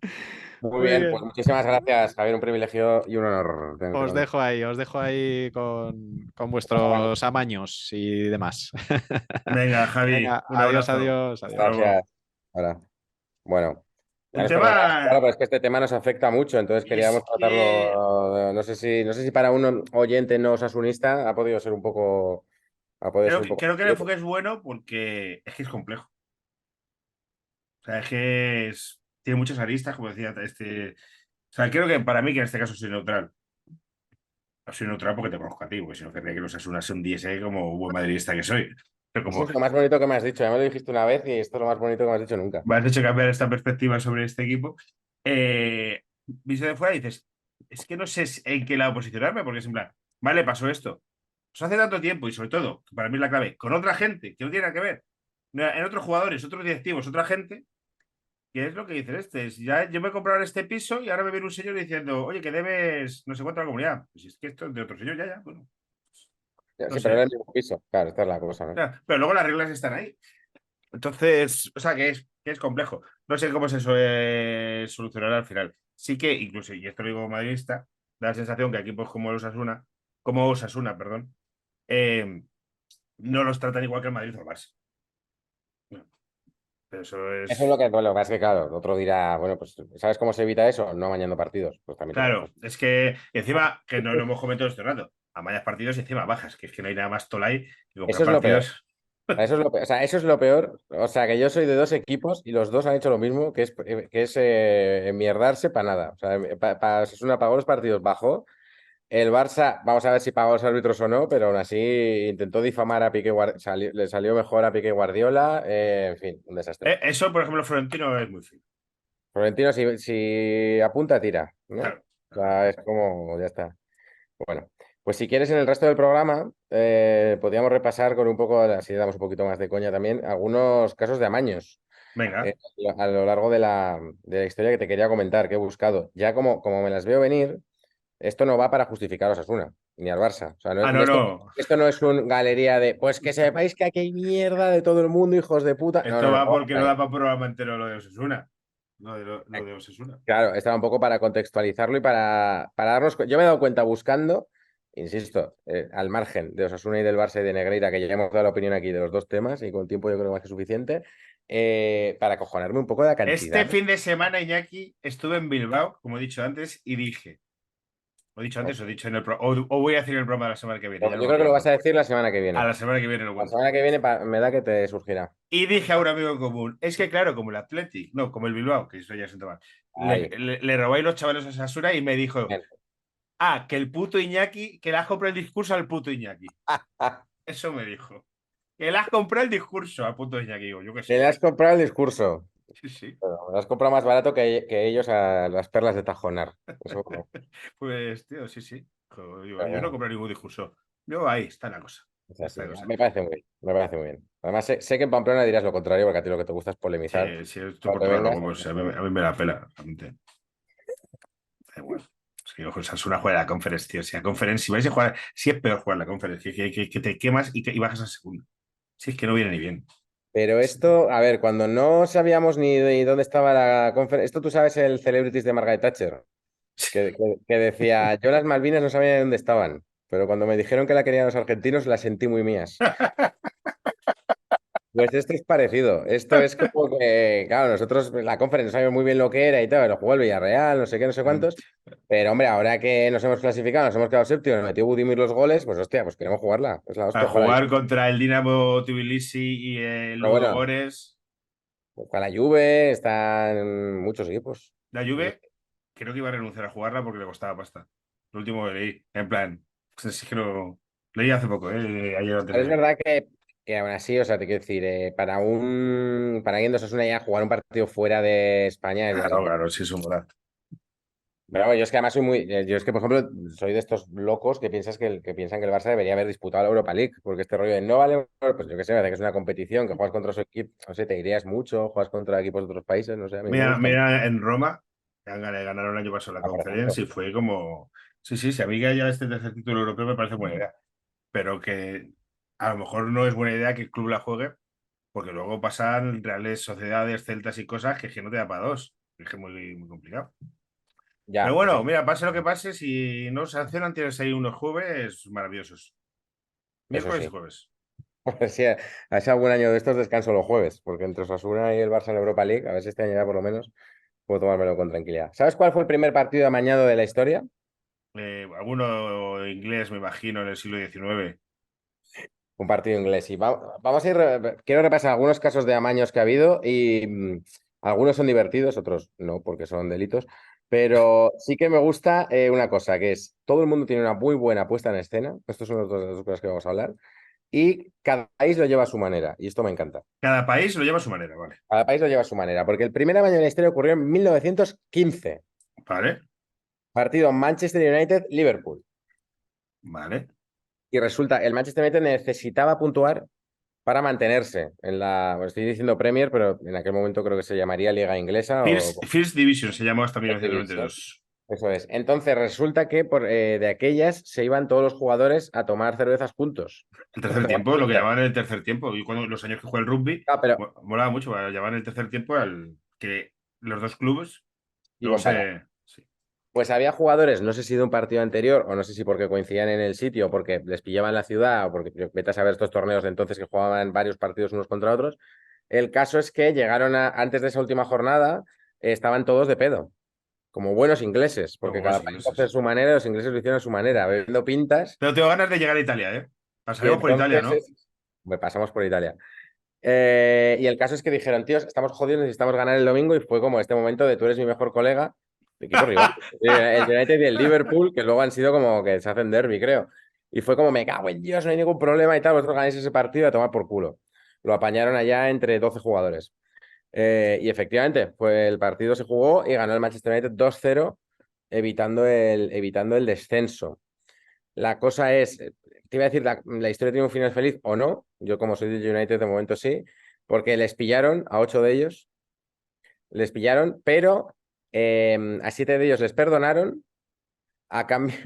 Muy Muy bien, pues bien. muchísimas gracias, Javier, un privilegio y un honor tenerte con Os dejo ahí con nosotros. vuestros amaños y demás. Venga, Javi, Venga, un adiós, abrazo. adiós, Hasta adiós. luego. Gracias. Ahora, bueno, ya El nos perdonarás, claro, tema pero es que este tema nos afecta mucho, entonces queríamos es que tratarlo, no sé si para un oyente no osasunista ha podido ser un poco, creo que el enfoque es bueno porque es que es complejo. O sea, es que tiene muchas aristas, como decía este. O sea, creo que para mí, que en este caso soy neutral. No soy neutral porque te conozco a ti, porque si no querría que los Asuna se hundiese como buen madridista que soy. Pero Eso como es lo más bonito que me has dicho. Ya me lo dijiste una vez y esto es lo más bonito que me has dicho nunca. me has hecho cambiar esta perspectiva sobre este equipo, visto de fuera dices, es que no sé en qué lado posicionarme, porque es en plan, vale, pasó esto. Pues hace tanto tiempo y sobre todo, que para mí es la clave, con otra gente que no tiene nada que ver, en otros jugadores, otros directivos, otra gente, que es lo que dice este, es, ya yo me he comprado este piso y ahora me viene un señor diciendo, oye, que debes no sé cuánto a la comunidad. Pues si es que esto es de otro señor, ya, bueno, no Sí, pero sé. era el mismo piso. Claro, esta es la cosa, O ¿no? sea, pero luego las reglas están ahí. Entonces, o sea, que es complejo. No sé cómo se suele solucionar al final. Sí que, incluso, y esto lo digo como madridista, da la sensación que equipos como Osasuna, perdón, no los tratan igual que el Madrid o el Barça. Pero eso es. Eso es lo que pasa es que, claro, otro dirá, bueno, pues, ¿sabes cómo se evita eso? No amañando partidos. Pues también te lo Claro, dejo. es que encima, que no lo hemos comentado este rato, amañas partidos y encima bajas, que es que no hay nada más tolai que comprar Eso es lo peor. partidos. Eso es lo peor. O sea, eso es lo peor. O sea, que yo soy de dos equipos y los dos han hecho lo mismo, que es enmierdarse para nada. O sea, Osasuna pagó los partidos, bajó. El Barça, vamos a ver si pagó los árbitros o no, pero aún así intentó difamar a Piqué, le salió mejor a Piqué Guardiola. En fin, un desastre. Eso, por ejemplo, Florentino es muy fino. Florentino, si apunta, tira, ¿no? Claro. O sea, es como, ya está. Bueno, pues si quieres en el resto del programa, podríamos repasar con un poco, así damos un poquito más de coña también, algunos casos de amaños Venga. a lo largo de la historia que te quería comentar, que he buscado. Ya como me las veo venir, esto no va para justificar a Osasuna, ni al Barça. O sea, Ah, no, no. esto no es una galería de, pues que sepáis que aquí hay mierda de todo el mundo, hijos de puta. No, Esto no, no. va porque no Vale. da para un programa entero lo de Osasuna. Lo de Osasuna. Claro, estaba un poco para contextualizarlo y para darnos. Yo me he dado cuenta buscando, insisto, al margen de Osasuna y del Barça y de Negreira, que ya hemos dado la opinión aquí de los dos temas y con tiempo yo creo más que suficiente, para acojonarme un poco de la Este cantidad. fin de semana, Iñaki, estuve en Bilbao, como he dicho antes, y dije, lo he dicho antes, o he dicho en el o voy a decir en el programa de la semana que viene, Yo ya no me creo que lo vas acuerdo. a decir la semana que A viene. la semana que viene lo La cuento. semana que viene me da que te surgirá. Y dije a un amigo en común, es que claro, como el Athletic, no, como el Bilbao, que eso ya es un tema, Ahí. le robáis los chavales a Sasura y me dijo, Bien. que el puto Iñaki, que le has comprado el discurso al puto Iñaki. Eso me dijo. Que le has comprado el discurso al puto Iñaki. Digo, yo qué Te sé. le has comprado el discurso. Sí, sí. Bueno, me lo has comprado más barato que ellos a las perlas de Tajonar. Eso no. Pues, tío, sí, sí. Digo, Pero yo no bueno. compré ningún discurso. Yo ahí está la cosa. Es Está así. la cosa. Me parece muy bien. Me parece muy bien. Además, sé que en Pamplona dirás lo contrario, porque a ti lo que te gusta es polemizar. Sí, sí, esto por Cuando todos los vengas. huevos. A mí me la pela, realmente. Da igual. Es que ojo, es una juega la conference, tío. Si la conference, si vais a jugar, si es peor jugar la conference, que te quemas y bajas a segunda. Si es que no viene ni bien. Pero esto, a ver, cuando no sabíamos ni dónde estaba la conferencia. Esto tú sabes el Celebrities de Margaret Thatcher, que decía, yo las Malvinas no sabía ni dónde estaban, pero cuando me dijeron que la querían los argentinos, las sentí muy mías. Pues esto es parecido. Esto es como que, claro, nosotros la conferencia no sabíamos muy bien lo que era y tal, lo jugó el Villarreal, no sé qué, no sé cuántos. Pero hombre, ahora que nos hemos clasificado, nos hemos quedado séptimos, nos metió Budimir los goles, pues hostia, pues queremos jugarla. Es la Para hostia, ojalá. jugar contra el Dinamo Tbilisi y el Pero Ludo bueno, Gores. ojalá Juve, están muchos equipos. La Juve, creo que iba a renunciar a jugarla porque le costaba pasta. Lo último que leí. En plan, es que no. Leí hace poco, ayer o antes Pero de es ayer. verdad que aún así, o sea, te quiero decir, para alguien de Osasuna ya jugar un partido fuera de España es Claro, bastante. claro, sí, es un moral. Pero bueno, yo es que además soy yo es que, por ejemplo, soy de estos locos que piensan que el Barça debería haber disputado la Europa League, porque este rollo de no vale, pues yo qué sé, me parece que es una competición, que juegas contra su equipo, no sé, te irías mucho, juegas contra equipos de otros países, no sé, a mí me Mira, gusta mucho. mira en Roma, ganaron el año pasado la Ah, por ejemplo. conferencia y fue como. Sí, sí, si a mí que haya este tercer título europeo me parece buena idea. Pero que a lo mejor no es buena idea que el club la juegue, porque luego pasan Reales Sociedades, Celtas y cosas que no te da para dos. Es que es muy, muy complicado. Pero Ya, bueno, mira, pase lo que pase, si no sancionan, tienes ahí unos jueves maravillosos. eso Miércoles y sí. jueves. A ver si a ese algún año de estos descanso los jueves, porque entre Osasuna y el Barça en la Europa League, a ver si este año ya por lo menos puedo tomármelo con tranquilidad. ¿Sabes cuál fue el primer partido amañado de la historia? Alguno inglés, me imagino, en el siglo XIX. Un partido inglés. Y vamos a ir. Quiero repasar algunos casos de amaños que ha habido y algunos son divertidos, otros no, porque son delitos. Pero sí que me gusta una cosa, que es todo el mundo tiene una muy buena puesta en escena. Estos son las dos cosas que vamos a hablar. Y cada país lo lleva a su manera. Y esto me encanta. Cada país lo lleva a su manera, vale. Cada país lo lleva a su manera. Porque el primer amaño de la historia ocurrió en 1915. Vale, Partido Manchester United-Liverpool. vale. Y resulta, el Manchester United necesitaba puntuar para mantenerse en bueno, estoy diciendo Premier, pero en aquel momento creo que se llamaría Liga Inglesa o First Division se llamó hasta First Division. 1992. Eso es. Entonces resulta que de aquellas se iban todos los jugadores a tomar cervezas juntos. El tercer tiempo, lo que llamaban el tercer tiempo. Y cuando los años que juega el rugby, Ah, pero molaba mucho, llamaban el tercer tiempo al que los dos clubes luego iban para. se. Sí. Pues había jugadores, no sé si de un partido anterior o no sé si porque coincidían en el sitio o porque les pillaban la ciudad o porque vete a saber estos torneos de entonces que jugaban varios partidos unos contra otros, El caso es que llegaron antes de esa última jornada, estaban todos de pedo, como buenos ingleses, porque Como cada buenos país ingleses. hace a su manera, los ingleses lo hicieron a su manera, bebiendo pintas, Pero tengo ganas de llegar a Italia, ¿eh? y Pasaremos por Italia, ¿no? entonces pasamos por Italia. Y el caso es que dijeron, tíos, estamos jodidos, necesitamos ganar el domingo, y fue como este momento de tú eres mi mejor colega, de equipo rival, el United y el Liverpool, que luego han sido como que se hacen derbi, creo. Y fue como, me cago en Dios, no hay ningún problema y tal, vosotros ganáis ese partido a tomar por culo. Lo apañaron allá entre 12 jugadores. Y efectivamente, pues el partido se jugó y ganó el Manchester United 2-0, evitando el descenso. La cosa es, te iba a decir, la historia tiene un final feliz o no. Yo, como soy de United, de momento sí, porque les pillaron a 8 de ellos, les pillaron, pero a 7 de ellos les perdonaron a cambio,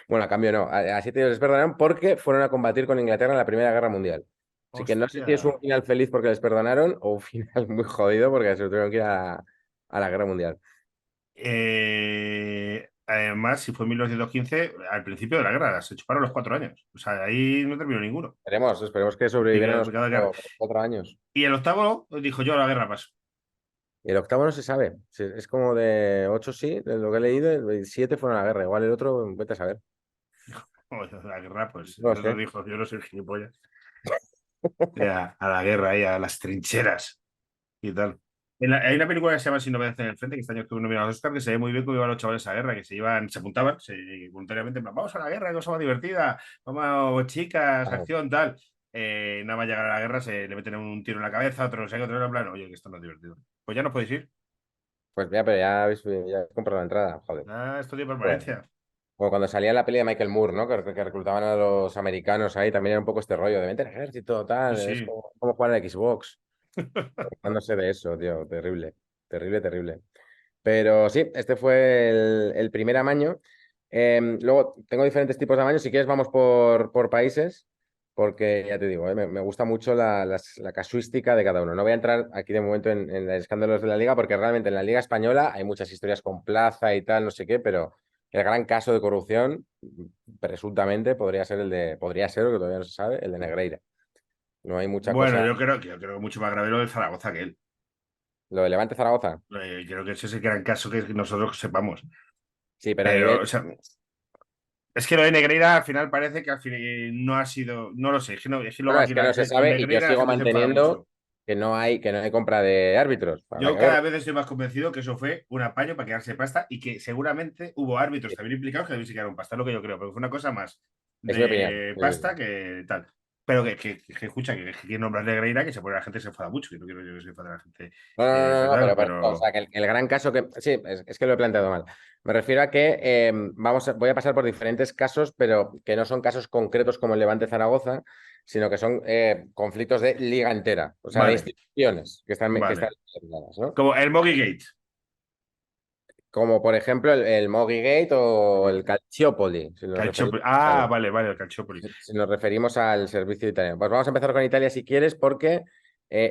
bueno, a cambio no, a 7 de ellos les perdonaron porque fueron a combatir con Inglaterra en la Primera Guerra Mundial. Así que no sé si es un Hostia. final feliz porque les perdonaron o un final muy jodido porque se tuvieron que ir a la Guerra Mundial. Además, si fue en 1915, al principio de la guerra, se chuparon los 4 años. O sea, ahí no terminó ninguno. Esperemos que Y sobrevivieran los cada guerra. 4 años. Y el octavo dijo yo a la guerra paso. Y el octavo no se sabe. Es como de 8 sí, de lo que he leído, el 7 fueron a la guerra. Igual el otro, vete a saber. Joder, a la guerra, pues No lo el otro sé. dijo, yo no soy gilipollas. A la guerra y a las trincheras y tal. Hay una película que se llama Sin novedad en el frente, que este año estuvo nominado a los Oscar, que se ve muy bien cómo iban los chavales a la guerra, que se apuntaban voluntariamente, en plan, vamos a la guerra, cosa más divertida, vamos chicas, Ah, acción, tal. Nada más llegar a la guerra se le meten un tiro en la cabeza, otro no sé qué, otro en plan, oye, que esto no es divertido. Pues ya no podéis ir. pues ya, pero ya he comprado la entrada, joder. Ah, esto tiene Bueno, permanencia. como cuando salía la peli de Michael Moore, ¿no? Que reclutaban a los americanos ahí, también era un poco este rollo de vente al ejército, Sí, tal, es sí. como jugar al Xbox. No sé de eso, tío, terrible, terrible, terrible. Pero sí, este fue el primer amaño. Luego tengo diferentes tipos de amaños. Si quieres, vamos por países, porque ya te digo, me gusta mucho la casuística de cada uno. No voy a entrar aquí de momento en los escándalos de la liga, porque realmente en la liga española hay muchas historias con Plaza y tal, no sé qué, pero el gran caso de corrupción, presuntamente, podría ser, o que todavía no se sabe, el de Negreira. No hay mucha Bueno, cosa. yo creo que mucho más grave lo del Zaragoza que él. Lo de Levante Zaragoza. Creo que ese es el gran caso que nosotros sepamos. Sí, pero a Pero, nivel. o sea, es que lo de Negreira al final parece que al final no ha sido, no lo sé, es que luego Bueno, es aquí que no se con sabe y yo Negreira la sigo gente se enfada manteniendo mucho. que no hay compra de árbitros. Habrá Yo que ver. cada vez estoy más convencido que eso fue un apaño para quedarse pasta y que seguramente hubo árbitros también implicados que también se quedaron pasta, es lo que yo creo, pero fue una cosa más Es mi opinión. de Sí, sí, pasta sí. que tal. Pero que escucha, que nombras Negreira, que se pone la gente se enfada mucho, que no quiero yo que se enfade la gente No, no, no, no, tal, o pero sea, que el gran caso que. Sí, es que lo he planteado mal. Me refiero a que voy a pasar por diferentes casos, pero que no son casos concretos como el Levante Zaragoza, sino que son conflictos de liga entera, o sea, de vale, instituciones que están vale. relacionadas, ¿no? Como el Mogi Gate. Como por ejemplo el Mogi Gate o el Calciopoli, si nos referimos a Italia. Vale, vale, el Calciopoli. Si nos referimos al servicio italiano. Pues vamos a empezar con Italia si quieres, porque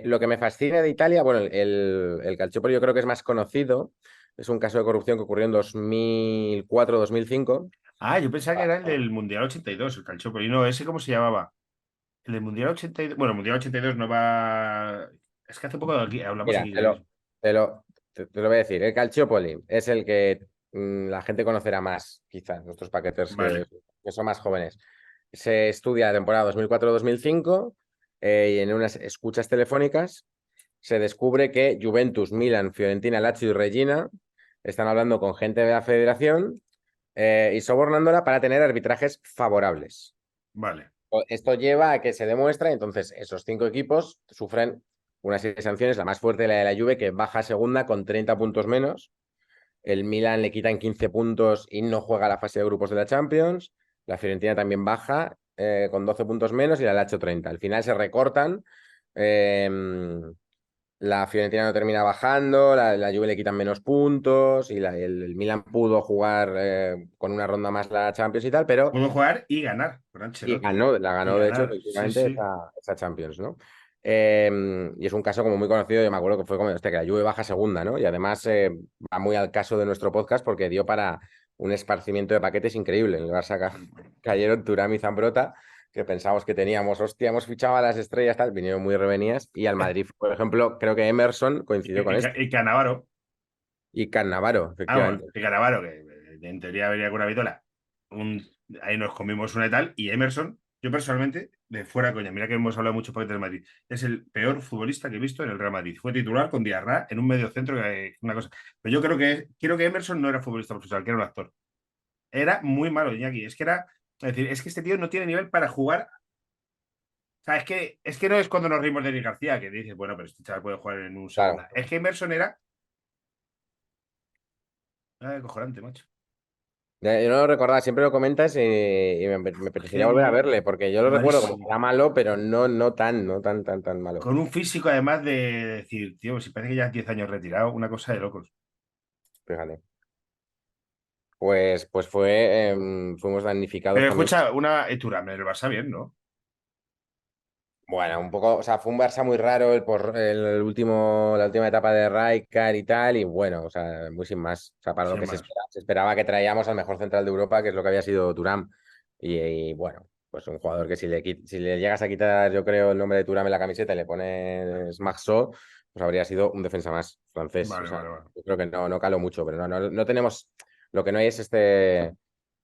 lo que me fascina de Italia, bueno, el Calciopoli yo creo que es más conocido. Es un caso de corrupción que ocurrió en 2004-2005. Ah, yo pensaba que era el del Mundial 82, el Calciopoli. No, ¿ese cómo se llamaba? El del Mundial 82. Bueno, el Mundial 82 no va. Es que hace poco hablamos Mira, aquí te de lo, eso. te lo, te lo voy a decir. El Calciopoli es el que la gente conocerá más, quizás, nuestros paquetes Vale, que son más jóvenes. Se estudia la temporada 2004-2005 y en unas escuchas telefónicas se descubre que Juventus, Milan, Fiorentina, Lazio y Regina están hablando con gente de la federación y sobornándola para tener arbitrajes favorables. vale. Esto lleva a que se demuestra, entonces esos 5 equipos sufren una serie de sanciones, la más fuerte la de la Juve, que baja a segunda con 30 puntos menos. El Milan le quitan 15 puntos y no juega la fase de grupos de la Champions. La Fiorentina también baja con 12 puntos menos y la Lazio 30. Al final se recortan. eh, la Fiorentina no termina bajando, la Juve le quitan menos puntos y el Milan pudo jugar con una ronda más la Champions y tal, pero Puedo jugar y ganar con y Ancelotti. la Y ganó de hecho ganar, sí, efectivamente sí. esa Champions, ¿no? Y es un caso como muy conocido, yo me acuerdo que fue como que la Juve baja segunda, ¿no? Y además va muy al caso de nuestro podcast porque dio para un esparcimiento de paquetes increíble. En el Barça cayeron Thuram y Zambrotta, que pensamos que teníamos, hostia, hemos fichado a las estrellas, tal, vinieron muy revenidas. Y al Madrid, por ejemplo, creo que Emerson coincidió con esto. Y Cannavaro. Y Cannavaro, Vamos, efectivamente. y Cannavaro, que en teoría venía con una vitola. Ahí nos comimos una y tal. Y Emerson, yo personalmente, de fuera coña, mira que hemos hablado mucho paquetes del Madrid, es el peor futbolista que he visto en el Real Madrid. Fue titular con Diarra en un medio centro, una cosa. Pero yo creo que Emerson no era futbolista profesional, que era un actor. Era muy malo, Iñaki. Es decir, es que este tío no tiene nivel para jugar. O sea, es que no es cuando nos rimos de Eric García, que dices, bueno, pero este chaval puede jugar en un Claro. segunda. Es que Emerson era cojonante, macho. Yo no lo recordaba, siempre lo comentas y me apetecería volver a verle, porque yo lo recuerdo como que Malísimo. era malo, pero no tan malo. Con un físico, además de decir, tío, si parece que ya es 10 años retirado, una cosa de locos. Fíjate. Pues fuimos damnificados Pero también. escucha, una Thuram en el Barça bien, ¿no? Bueno, un poco, o sea, fue un Barça muy raro la última etapa de Rijkaard y tal, y bueno, o sea, muy sin más. O sea, para lo Sin que más. se esperaba que traíamos al mejor central de Europa, que es lo que había sido Thuram. Y bueno, pues un jugador que si le llegas a quitar, yo creo, el nombre de Thuram en la camiseta y le pones Marceau, pues habría sido un defensa más francés. O Vale, sea, vale, vale. yo creo que no caló mucho, pero no tenemos, lo que no hay es este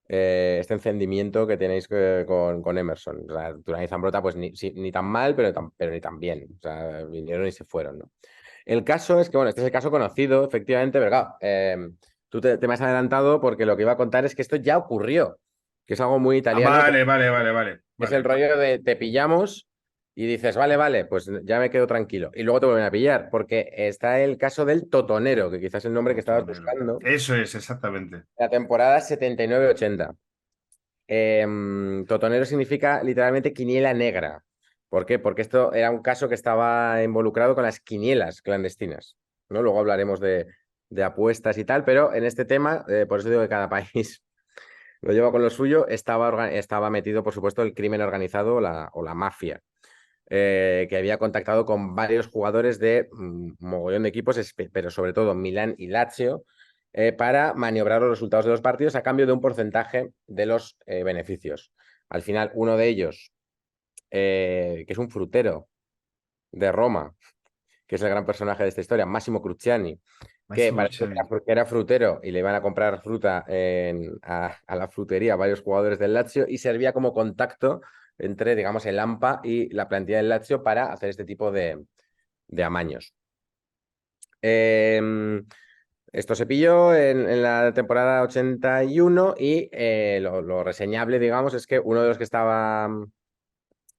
encendimiento que tenéis con Emerson. O sea, Turán y Zambrota, pues ni tan mal, pero ni tan bien. O sea, vinieron y se fueron, ¿no? El caso es que, bueno, este es el caso conocido, efectivamente, pero claro, tú te me has adelantado porque lo que iba a contar es que esto ya ocurrió, que es algo muy Ah, italiano, que vale. es el Vale. rollo de te pillamos y dices, vale, pues ya me quedo tranquilo. Y luego te vuelven a pillar, porque está el caso del Totonero, que quizás es el nombre que estabas Botonero. buscando, Eso es, exactamente. la temporada 79-80. Totonero significa literalmente quiniela negra. ¿Por qué? Porque esto era un caso que estaba involucrado con las quinielas clandestinas, ¿no? Luego hablaremos de apuestas y tal, pero en este tema, por eso digo que cada país lo lleva con lo suyo, estaba metido, por supuesto, el crimen organizado o la mafia, que había contactado con varios jugadores de mogollón de equipos, pero sobre todo Milán y Lazio, para maniobrar los resultados de los partidos a cambio de un porcentaje de los beneficios. Al final, uno de ellos, que es un frutero de Roma, que es el gran personaje de esta historia, Massimo Cruciani, que Máximo parece Cruciani. que era frutero y le iban a comprar fruta a la frutería varios jugadores del Lazio y servía como contacto entre, digamos, el AMPA y la plantilla del Lazio para hacer este tipo de amaños. Esto se pilló en la temporada 81 y lo reseñable, digamos, es que uno de los que estaba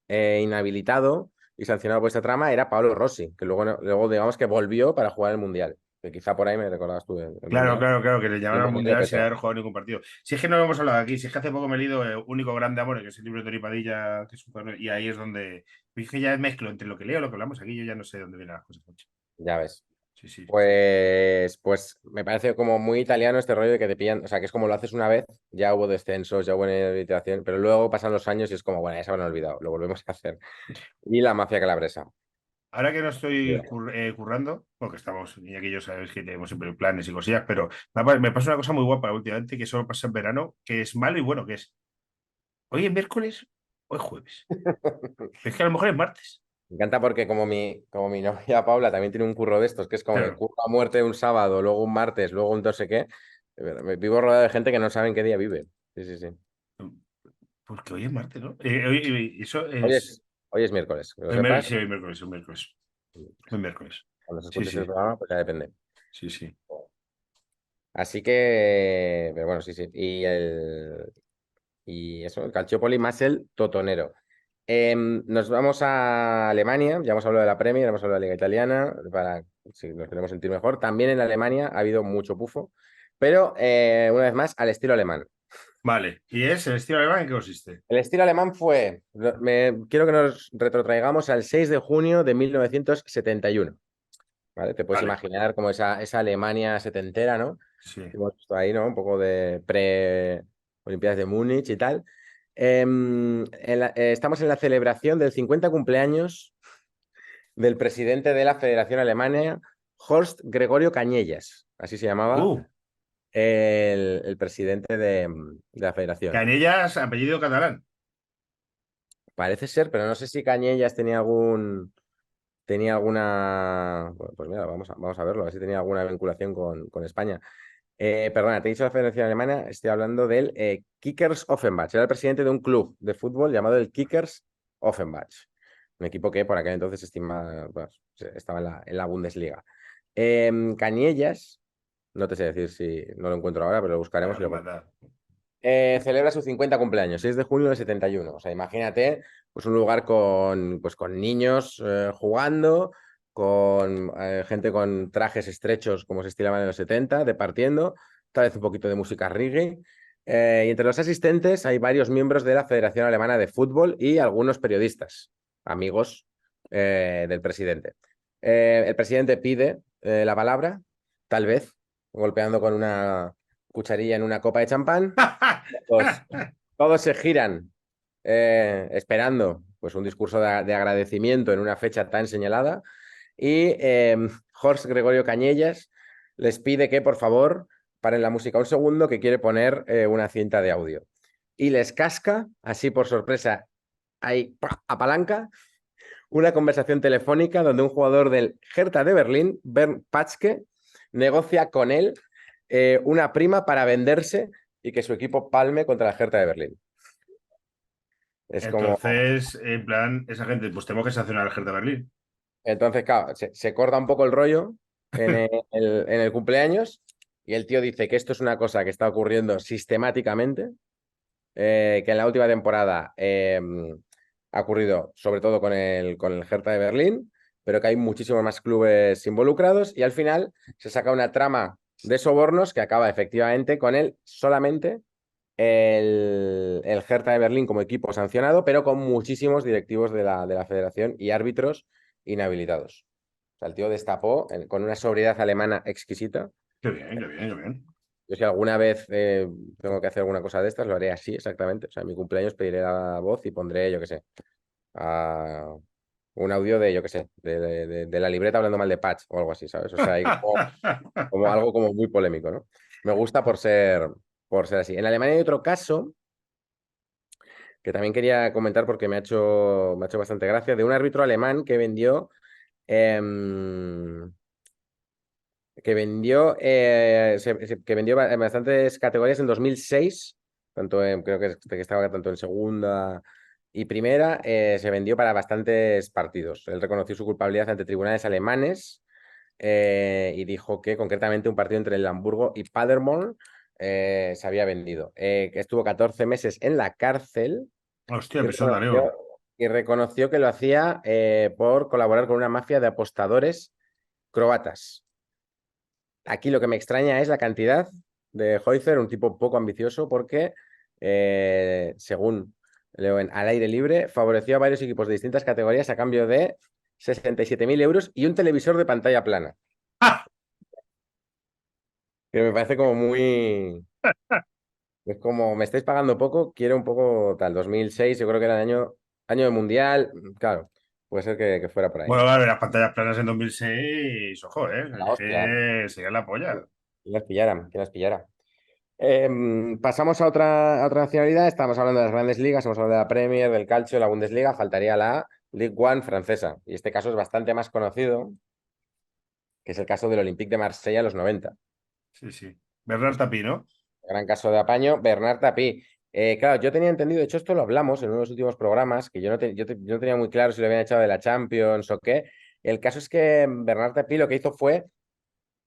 inhabilitado y sancionado por esta trama era Paolo Rossi, que luego digamos que volvió para jugar el Mundial. Que quizá por ahí me recordabas tú el Claro, Mundial. que le Y el llamaron al Mundial le Mundial sin petó. haber jugado ningún partido. Si es que no lo hemos hablado aquí, si es que hace poco me he leído Único Grande Amor, que es el libro de Tori Padilla, que es y ahí es donde es que ya mezclo entre lo que leo y lo que hablamos aquí, yo ya no sé de dónde vienen las cosas, macho. Ya ves. Sí. Pues me parece como muy italiano este rollo de que te pillan, o sea, que es como lo haces una vez, ya hubo descensos, ya hubo inhabilitación, pero luego pasan los años y es como, bueno, ya se habrán olvidado, lo volvemos a hacer. Y la mafia calabresa. Ahora que no estoy Bien. currando, porque estamos, y aquí yo sabéis que tenemos siempre planes y cosillas, pero me pasa una cosa muy guapa últimamente que solo pasa en verano, que es malo y bueno, que es hoy es miércoles, hoy es jueves. Pero es que a lo mejor es martes. Me encanta porque como mi novia Paula también tiene un curro de estos, que es como que Claro, curro a muerte un sábado, luego un martes, luego un no sé qué. Me vivo rodeado de gente que no saben qué día vive. Sí. porque hoy es martes, ¿no? Eso Hoy es. es, hoy es miércoles, que lo sepas. Sí, hoy miércoles, hoy miércoles. Hoy miércoles. Cuando se Sí, escuche este sí, programa, pues ya depende. sí. Así que, pero bueno, sí. Y eso, el Calciopoli más el Totonero. Nos vamos a Alemania, ya hemos hablado de la Premier, hemos hablado de la Liga Italiana, para si nos queremos sentir mejor. También en Alemania ha habido mucho pufo, pero una vez más al estilo alemán. Vale. ¿Y es el estilo alemán en qué consiste? El estilo alemán quiero que nos retrotraigamos al 6 de junio de 1971. ¿Vale? Te puedes Vale, imaginar como esa Alemania setentera, ¿no? sí. Hemos visto ahí, ¿no? Un poco de pre-Olimpiadas de Múnich y tal. Estamos en la celebración del 50 cumpleaños del presidente de la Federación Alemana, Horst Gregorio Cañellas, así se llamaba Uh, el presidente de la federación. Canellas, apellido catalán. Parece ser, pero no sé si Cañellas tenía alguna. Bueno, pues mira, vamos a verlo, a ver si tenía alguna vinculación con España. Perdona, te he dicho la Federación Alemana, estoy hablando del Kickers Offenbach. Era el presidente de un club de fútbol llamado el Kickers Offenbach. Un equipo que por aquel entonces estaba en la Bundesliga. Cañellas, no te sé decir si no lo encuentro ahora, pero lo buscaremos y lo celebra su 50 cumpleaños, 6 de junio del 71. O sea, imagínate, pues un lugar con niños jugando, con gente con trajes estrechos como se estilaban en los 70, departiendo, tal vez un poquito de música reggae. Y entre los asistentes hay varios miembros de la Federación Alemana de Fútbol y algunos periodistas, amigos del presidente. El presidente pide la palabra, tal vez, golpeando con una cucharilla en una copa de champán. Todos se giran esperando pues, un discurso de agradecimiento en una fecha tan señalada y Horst Gregorio Cañellas les pide que por favor paren la música un segundo, que quiere poner una cinta de audio. Y les casca, así por sorpresa, ahí apalanca una conversación telefónica donde un jugador del Hertha de Berlín, Bernd Patzke, negocia con él una prima para venderse y que su equipo palme contra la Hertha de Berlín. Entonces, en plan, esa gente, pues tenemos que sancionar al Hertha de Berlín. Entonces, claro, se corta un poco el rollo en el cumpleaños y el tío dice que esto es una cosa que está ocurriendo sistemáticamente, que en la última temporada ha ocurrido sobre todo con el Hertha de Berlín, pero que hay muchísimos más clubes involucrados y al final se saca una trama de sobornos que acaba efectivamente con solamente el Hertha de Berlín como equipo sancionado, pero con muchísimos directivos de la federación y árbitros inhabilitados. O sea, el tío destapó con una sobriedad alemana exquisita. Qué bien, qué bien, qué bien. Yo si alguna vez tengo que hacer alguna cosa de estas, lo haré así exactamente. O sea, en mi cumpleaños pediré la voz y pondré, yo qué sé, un audio de, yo qué sé, de la libreta hablando mal de Patch o algo así, ¿sabes? O sea, hay como algo como muy polémico, ¿no? Me gusta por ser así. En Alemania hay otro caso que también quería comentar porque me ha hecho bastante gracia, de un árbitro alemán que vendió en bastantes categorías en 2006, creo que estaba tanto en segunda y primera, se vendió para bastantes partidos. Él reconoció su culpabilidad ante tribunales alemanes y dijo que concretamente un partido entre el Hamburgo y Paderborn se había vendido. Que estuvo 14 meses en la cárcel. Hostia, persona, Leo. Y reconoció que lo hacía por colaborar con una mafia de apostadores croatas. Aquí lo que me extraña es la cantidad de Heuser, un tipo poco ambicioso, porque según leo Al Aire Libre, favoreció a varios equipos de distintas categorías a cambio de 67.000 euros y un televisor de pantalla plana. Que me parece como muy... Es como, me estáis pagando poco, quiero un poco tal. 2006, yo creo que era el año de mundial. Claro, puede ser que fuera por ahí. Bueno, claro, las pantallas planas en 2006, ojo, La hostia. Sería la polla. ¿Quién las pillara? Pasamos a otra nacionalidad. Estamos hablando de las grandes ligas, hemos hablado de la Premier, del Calcio, de la Bundesliga. Faltaría la Ligue 1 francesa. Y este caso es bastante más conocido, que es el caso del Olympique de Marsella en los 90. Sí, sí. Bernard Tapie, ¿no? Gran caso de apaño, Bernard Tapie. Claro, yo tenía entendido, de hecho esto lo hablamos en uno de los últimos programas, que yo no tenía muy claro si lo habían echado de la Champions o qué. El caso es que Bernard Tapie lo que hizo fue,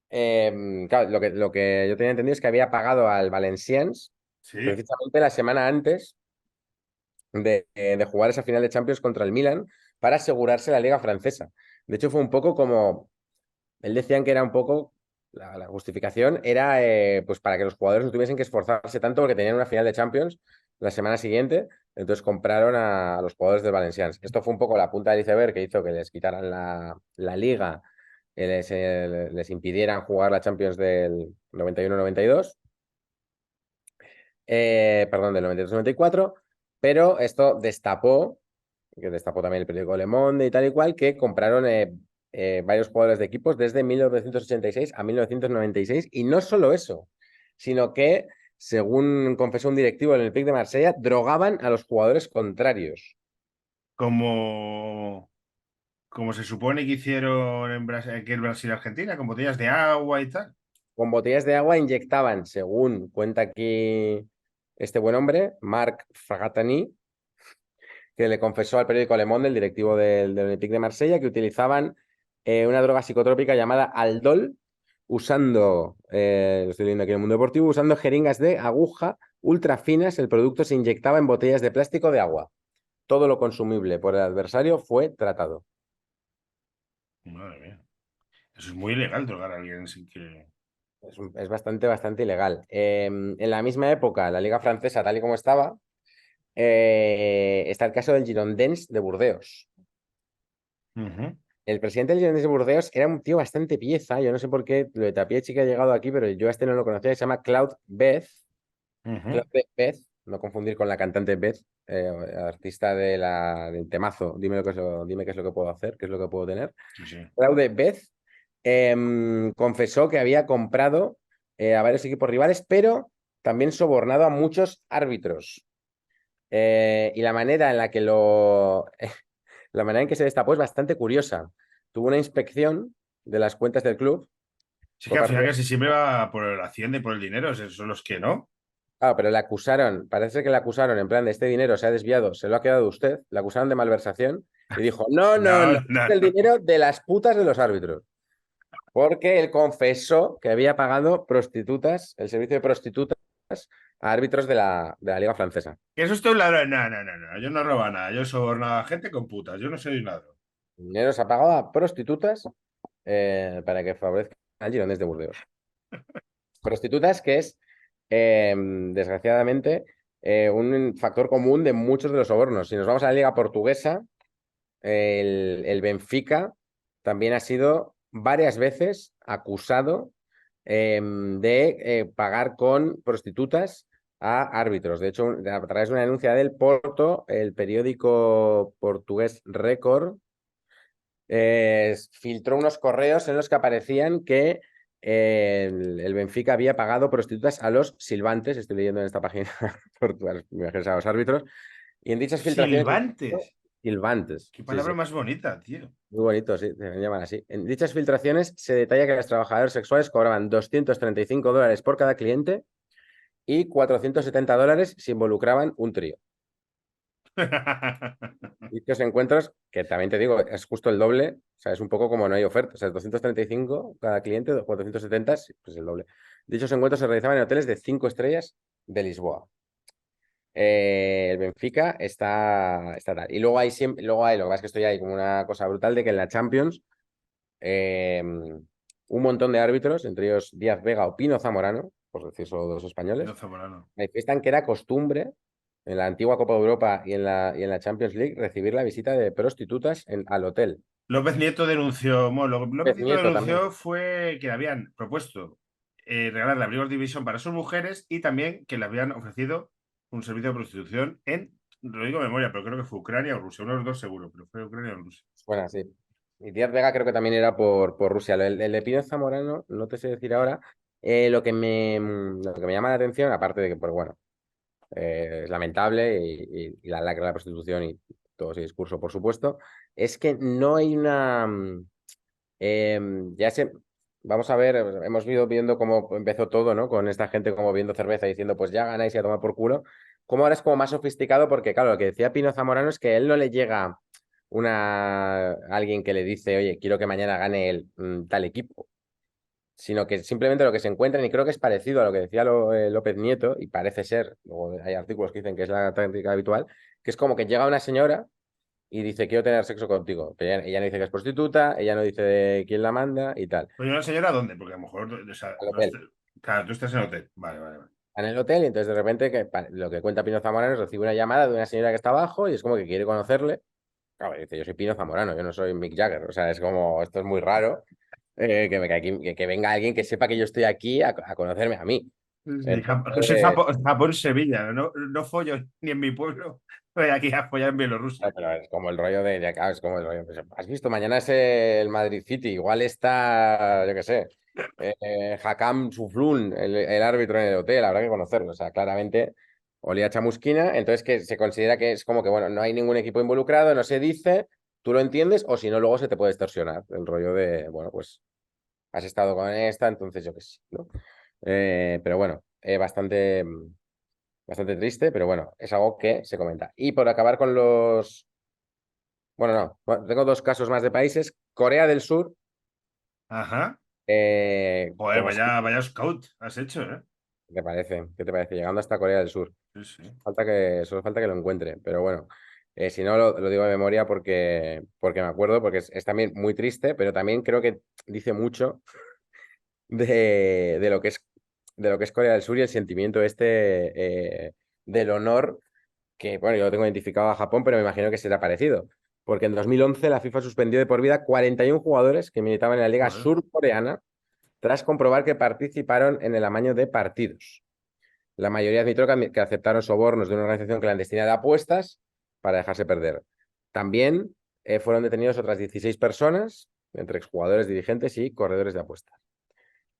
claro, lo que yo tenía entendido es que había pagado al Valenciennes Sí. precisamente la semana antes de jugar esa final de Champions contra el Milan para asegurarse la Liga Francesa. De hecho, fue un poco como, él decían que era un poco, la justificación era pues para que los jugadores no tuviesen que esforzarse tanto porque tenían una final de Champions la semana siguiente, entonces compraron a los jugadores del Valenciennes. Esto fue un poco la punta del iceberg que hizo que les quitaran la Liga, les impidieran jugar la Champions del 91-92. Perdón, del 92-94, pero esto destapó también el periódico Le Monde y tal y cual, que compraron varios jugadores de equipos desde 1986 a 1996, y no solo eso, sino que, según confesó un directivo del Olympique de Marsella, drogaban a los jugadores contrarios. como, como se supone que hicieron en aquel Brasil-Argentina, con botellas de agua y tal. Con botellas de agua inyectaban, según cuenta aquí este buen hombre, Marc Fragatani, que le confesó al periódico Le Monde, el directivo del Olympique de Marsella, que utilizaban una droga psicotrópica llamada Aldol, usando, lo estoy leyendo aquí en el mundo deportivo, usando jeringas de aguja ultra finas. El producto se inyectaba en botellas de plástico de agua. Todo lo consumible por el adversario fue tratado. Madre mía. Eso es muy ilegal drogar a alguien sin que. Es bastante ilegal. En la misma época, la Liga Francesa, tal y como estaba, está el caso del Girondins de Burdeos. Ujú, El presidente del Girondins de Burdeos era un tío bastante pieza. Yo no sé por qué lo de Tapiechi que ha llegado aquí, pero yo a este no lo conocía. Se llama Claude Beth. ujú. Claude Beth, no confundir con la cantante Beth, artista del temazo. Dime qué es lo que puedo hacer, qué es lo que puedo tener. Sí, sí. Claude Beth confesó que había comprado a varios equipos rivales, pero también sobornado a muchos árbitros. Y la manera en la que la manera en que se destapó es bastante curiosa. Tuvo una inspección de las cuentas del club Sí, por que al parte final casi siempre va por la hacienda y por el dinero, esos son los que no. Claro, pero le acusaron, parece que le acusaron en plan de este dinero se ha desviado, se lo ha quedado usted, le acusaron de malversación y dijo, no, No, es no, el no. dinero de las putas de los árbitros. Porque él confesó que había pagado prostitutas, el servicio de prostitutas a árbitros de la Liga Francesa. Que eso es un ladrón. No, no, no, no. Yo no robo nada. Yo soborno a gente con putas. Yo no soy un ladrón. El dinero se ha pagado a prostitutas para que favorezcan al Girondins de Burdeos. Prostitutas que es, desgraciadamente, un factor común de muchos de los sobornos. Si nos vamos a la Liga Portuguesa, el Benfica también ha sido varias veces acusado de pagar con prostitutas a árbitros. De hecho, a través de una denuncia del Porto, el periódico portugués Record filtró unos correos en los que aparecían que el Benfica había pagado prostitutas a los silbantes, estoy leyendo en esta página portuguesa, me imagino a los árbitros, y en dichas filtraciones... Silbantes. Silbantes. Qué Sí, sí. palabra más bonita, tío. Muy bonito, sí, se llaman así. En dichas filtraciones se detalla que los trabajadores sexuales cobraban $235 por cada cliente y $470 si involucraban un trío. Dichos encuentros, que también te digo, es justo el doble, o sea, es un poco como no hay oferta, o sea, 235 cada cliente, 470, pues el doble. Dichos encuentros se realizaban en hoteles de 5 estrellas de Lisboa. El Benfica está tal. Y luego hay siempre, lo que pasa es que esto ya hay como una cosa brutal de que en la Champions un montón de árbitros, entre ellos Díaz Vega o Pino Zamorano, por decir solo dos españoles, No, Zamorano. manifiestan que era costumbre en la antigua Copa de Europa y en la Champions League recibir la visita de prostitutas al hotel. López Nieto denunció. Bueno, López Nieto Nieto también. denunció fue que le habían propuesto regalarle abrigos de división para sus mujeres y también que le habían ofrecido un servicio de prostitución lo digo de memoria, pero creo que fue Ucrania o Rusia, uno de los dos seguro, pero fue Ucrania o Rusia. Bueno, sí. Y Díaz Vega creo que también era por Rusia. El de Pino Zamorano, no te sé decir ahora. Lo que me llama la atención, aparte de que, pues bueno, es lamentable y la lacra de la prostitución y todo ese discurso, por supuesto, es que no hay una... vamos a ver, hemos ido viendo cómo empezó todo, ¿no? Con esta gente como viendo cerveza y diciendo, pues ya ganáis y a tomar por culo. Cómo ahora es como más sofisticado porque, claro, lo que decía Pino Zamorano es que a él no le llega alguien que le dice, oye, quiero que mañana gane tal equipo, sino que simplemente lo que se encuentran, y creo que es parecido a lo que decía López Nieto, y parece ser, luego hay artículos que dicen que es la táctica habitual, que es como que llega una señora y dice, quiero tener sexo contigo. Pero ella no dice que es prostituta, ella no dice de quién la manda y tal. Pero una señora, ¿dónde? Porque a lo mejor, o sea, Al hotel. claro, tú estás en hotel. Vale, vale, vale. En el hotel, y entonces de repente, lo que cuenta Pino Zamorano es recibe una llamada de una señora que está abajo y es como que quiere conocerle. Claro, dice, yo soy Pino Zamorano, yo no soy Mick Jagger. O sea, es como, esto es muy raro, que venga alguien que sepa que yo estoy aquí a conocerme a mí. Sí, Entonces, soy Japón, Sevilla, no, no follo ni en mi pueblo, voy aquí a follar en Bielorrusia. pero es como el rollo es como el rollo. Pues, ¿has visto? Mañana es el Madrid City, igual está, yo qué sé, Hakam Suflun, el árbitro en el hotel, habrá que conocerlo. O sea, claramente olía a chamusquina, entonces que se considera que es como que, bueno, no hay ningún equipo involucrado, no se dice, tú lo entiendes, o si no, luego se te puede extorsionar el rollo de, bueno, pues has estado con esta, entonces yo qué sé, ¿no? Pero bueno, bastante triste, pero bueno, es algo que se comenta. Y por acabar con los... Bueno, no, bueno, tengo dos casos más de países. Corea del Sur, Ajá. Joder, como vaya scout has hecho, ¿eh? ¿qué te parece? ¿Qué te parece? Llegando hasta Corea del Sur. Sí, sí. Solo falta que lo encuentre, pero bueno, si no lo digo de memoria porque me acuerdo, porque es también muy triste, pero también creo que dice mucho de lo que es Corea del Sur y el sentimiento del honor que, bueno, yo lo tengo identificado a Japón, pero me imagino que será parecido. Porque en 2011 la FIFA suspendió de por vida 41 jugadores que militaban en la Liga Joder. Surcoreana tras comprobar que participaron en el amaño de partidos. La mayoría admitió que aceptaron sobornos de una organización clandestina de apuestas para dejarse perder. También fueron detenidos otras 16 personas, entre exjugadores, dirigentes y corredores de apuestas.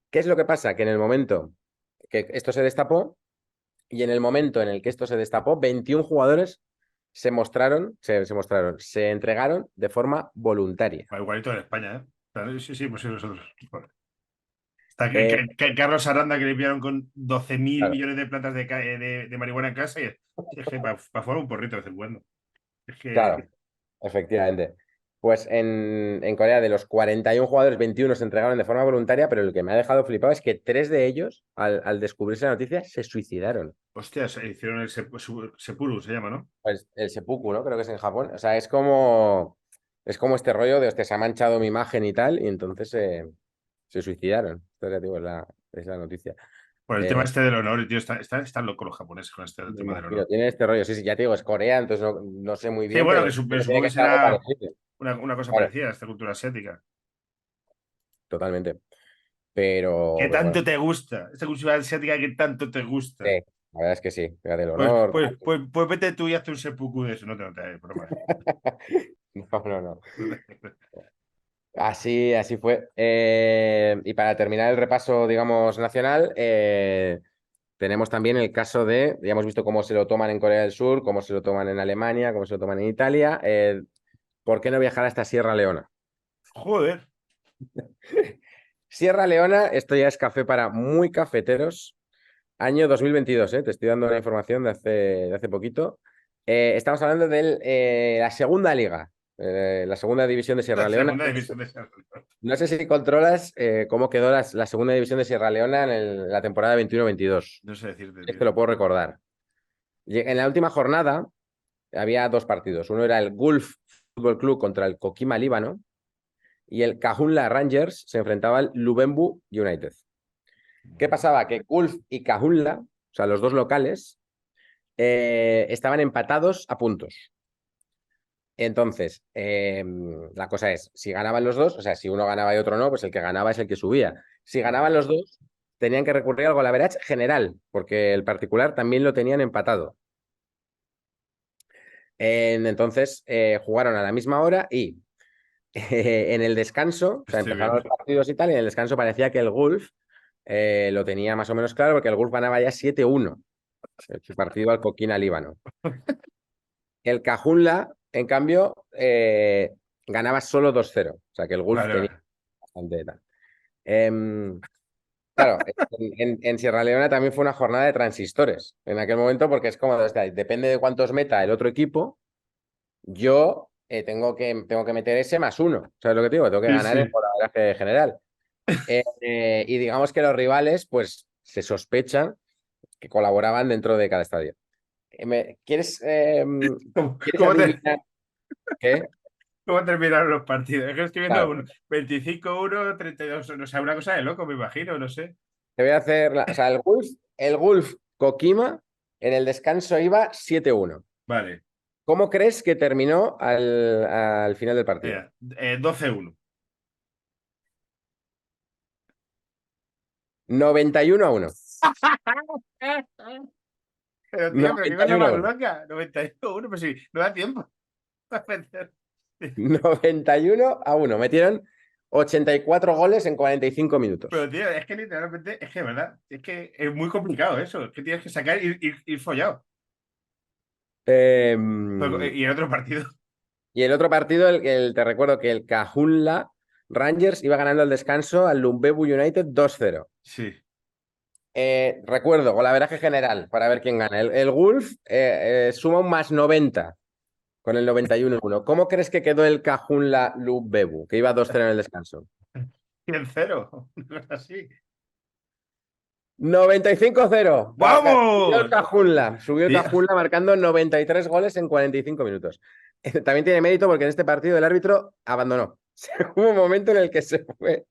¿Qué es lo que pasa? Que en el momento que esto se destapó, y en el momento en el que esto se destapó, 21 jugadores se entregaron de forma voluntaria. Igualito en España, ¿eh? Claro, sí, sí, pues sí, nosotros. Joder. Está Eh, Carlos Aranda, que le pillaron con 12.000 claro, millones de plantas de marihuana en casa. Y es que para fumar un porrito de vez en cuando. Es claro, que. efectivamente. Pues en Corea, de los 41 jugadores, 21 se entregaron de forma voluntaria, pero el que me ha dejado flipado es que 3 de ellos, al descubrirse la noticia, se suicidaron. Hostia, hicieron el Sepuru, se llama, ¿no? Pues el seppuku, ¿no? Creo que es en Japón. O sea, es como este rollo de, hostia, se ha manchado mi imagen y tal, y entonces se suicidaron. Esto ya digo, es la noticia. Por el tema Eh, este del honor, tío, están locos los japoneses con este Me tema del imagino, honor. tiene este rollo. Sí, sí, ya te digo, es Corea, entonces no sé muy Sí, bien, bueno, pero pero tiene supongo que que ser algo será parecido. una cosa Claro, parecida a esta cultura asiática. totalmente. Pero, ¿Qué pero bueno, tanto te gusta? Esta cultura asiática que tanto te sí, gusta. la verdad es que sí. Fíjate el Pues, honor. pues, pues, pues vete tú y hazte un seppuku de eso, no te broma. No, no, no. Así fue. Y para terminar el repaso, digamos, nacional, tenemos también el caso ya hemos visto cómo se lo toman en Corea del Sur, cómo se lo toman en Alemania, cómo se lo toman en Italia. ¿Por qué no viajar hasta Sierra Leona? Joder. Sierra Leona, esto ya es café para muy cafeteros. Año 2022, te estoy dando la información de hace poquito. Estamos hablando de la segunda liga, la segunda división de Sierra La Leona. segunda división de Sierra Leona. No sé si controlas cómo quedó la segunda división de Sierra Leona en la temporada 21-22. No sé decirte, Este tío. lo puedo recordar. En la última jornada había dos partidos. Uno era el Gulf Fútbol Club contra el Kokima Líbano y el Cajunla Rangers se enfrentaba al Lubembu United. ¿Qué pasaba? Que Gulf y Cajunla, o sea, los dos locales, estaban empatados a puntos. Entonces, la cosa es, si ganaban los dos, o sea, si uno ganaba y otro no, pues el que ganaba es el que subía. Si ganaban los dos, tenían que recurrir al golaveraje general, porque el particular también lo tenían empatado. Entonces, jugaron a la misma hora y en el descanso, o sea, Estoy empezaron viendo. los partidos y tal, y en el descanso parecía que el Gulf lo tenía más o menos claro, porque el Gulf ganaba ya 7-1 su partido al Coquina Líbano. El Cajunla, en cambio, ganaba solo 2-0. O sea que el Gulf Vale, tenía vale. bastante tal. Claro, en Sierra Leona también fue una jornada de transistores en aquel momento, porque es como, o sea, depende de cuántos meta el otro equipo, yo tengo que meter ese más uno. ¿Sabes lo que te digo? Tengo que Sí, ganar el sí. golaveraje general. Y digamos que los rivales, pues se sospecha que colaboraban dentro de cada estadio. ¿Cómo, ¿Quieres cómo te- adivinar qué? cómo terminaron los partidos? Es que estoy viendo Claro, un 25-1, 32, no sé, una cosa de loco, me imagino, no sé. te voy a hacer. O sea, el Gulf Kokima en el descanso iba 7-1. Vale, ¿Cómo crees que terminó al final del partido? mira, 12-1. 91-1. Pero tío, pero qué cosa más 91-1. loca. 91, pues sí, no da tiempo. 91-1. Metieron 84 goles en 45 Pero minutos. tío, es que literalmente, es que verdad, es que es muy complicado eso. Es que tienes que sacar y ir follado. Y el otro partido. Y el otro partido, te recuerdo que el Cajunla Rangers iba ganando al descanso al Lumbebu United 2-0. Sí. Recuerdo, golaveraje general, para ver quién gana. El Gulf suma un más 90 con el 91-1. ¿Cómo crees que quedó el Cajunla Lumbebu, que iba 2-0 en el descanso? 100-0. Una cosa así. 95-0. ¡Vamos! Subió el Tía. Cajunla marcando 93 goles en 45 minutos. También tiene mérito porque en este partido el árbitro abandonó. Hubo un momento en el que se fue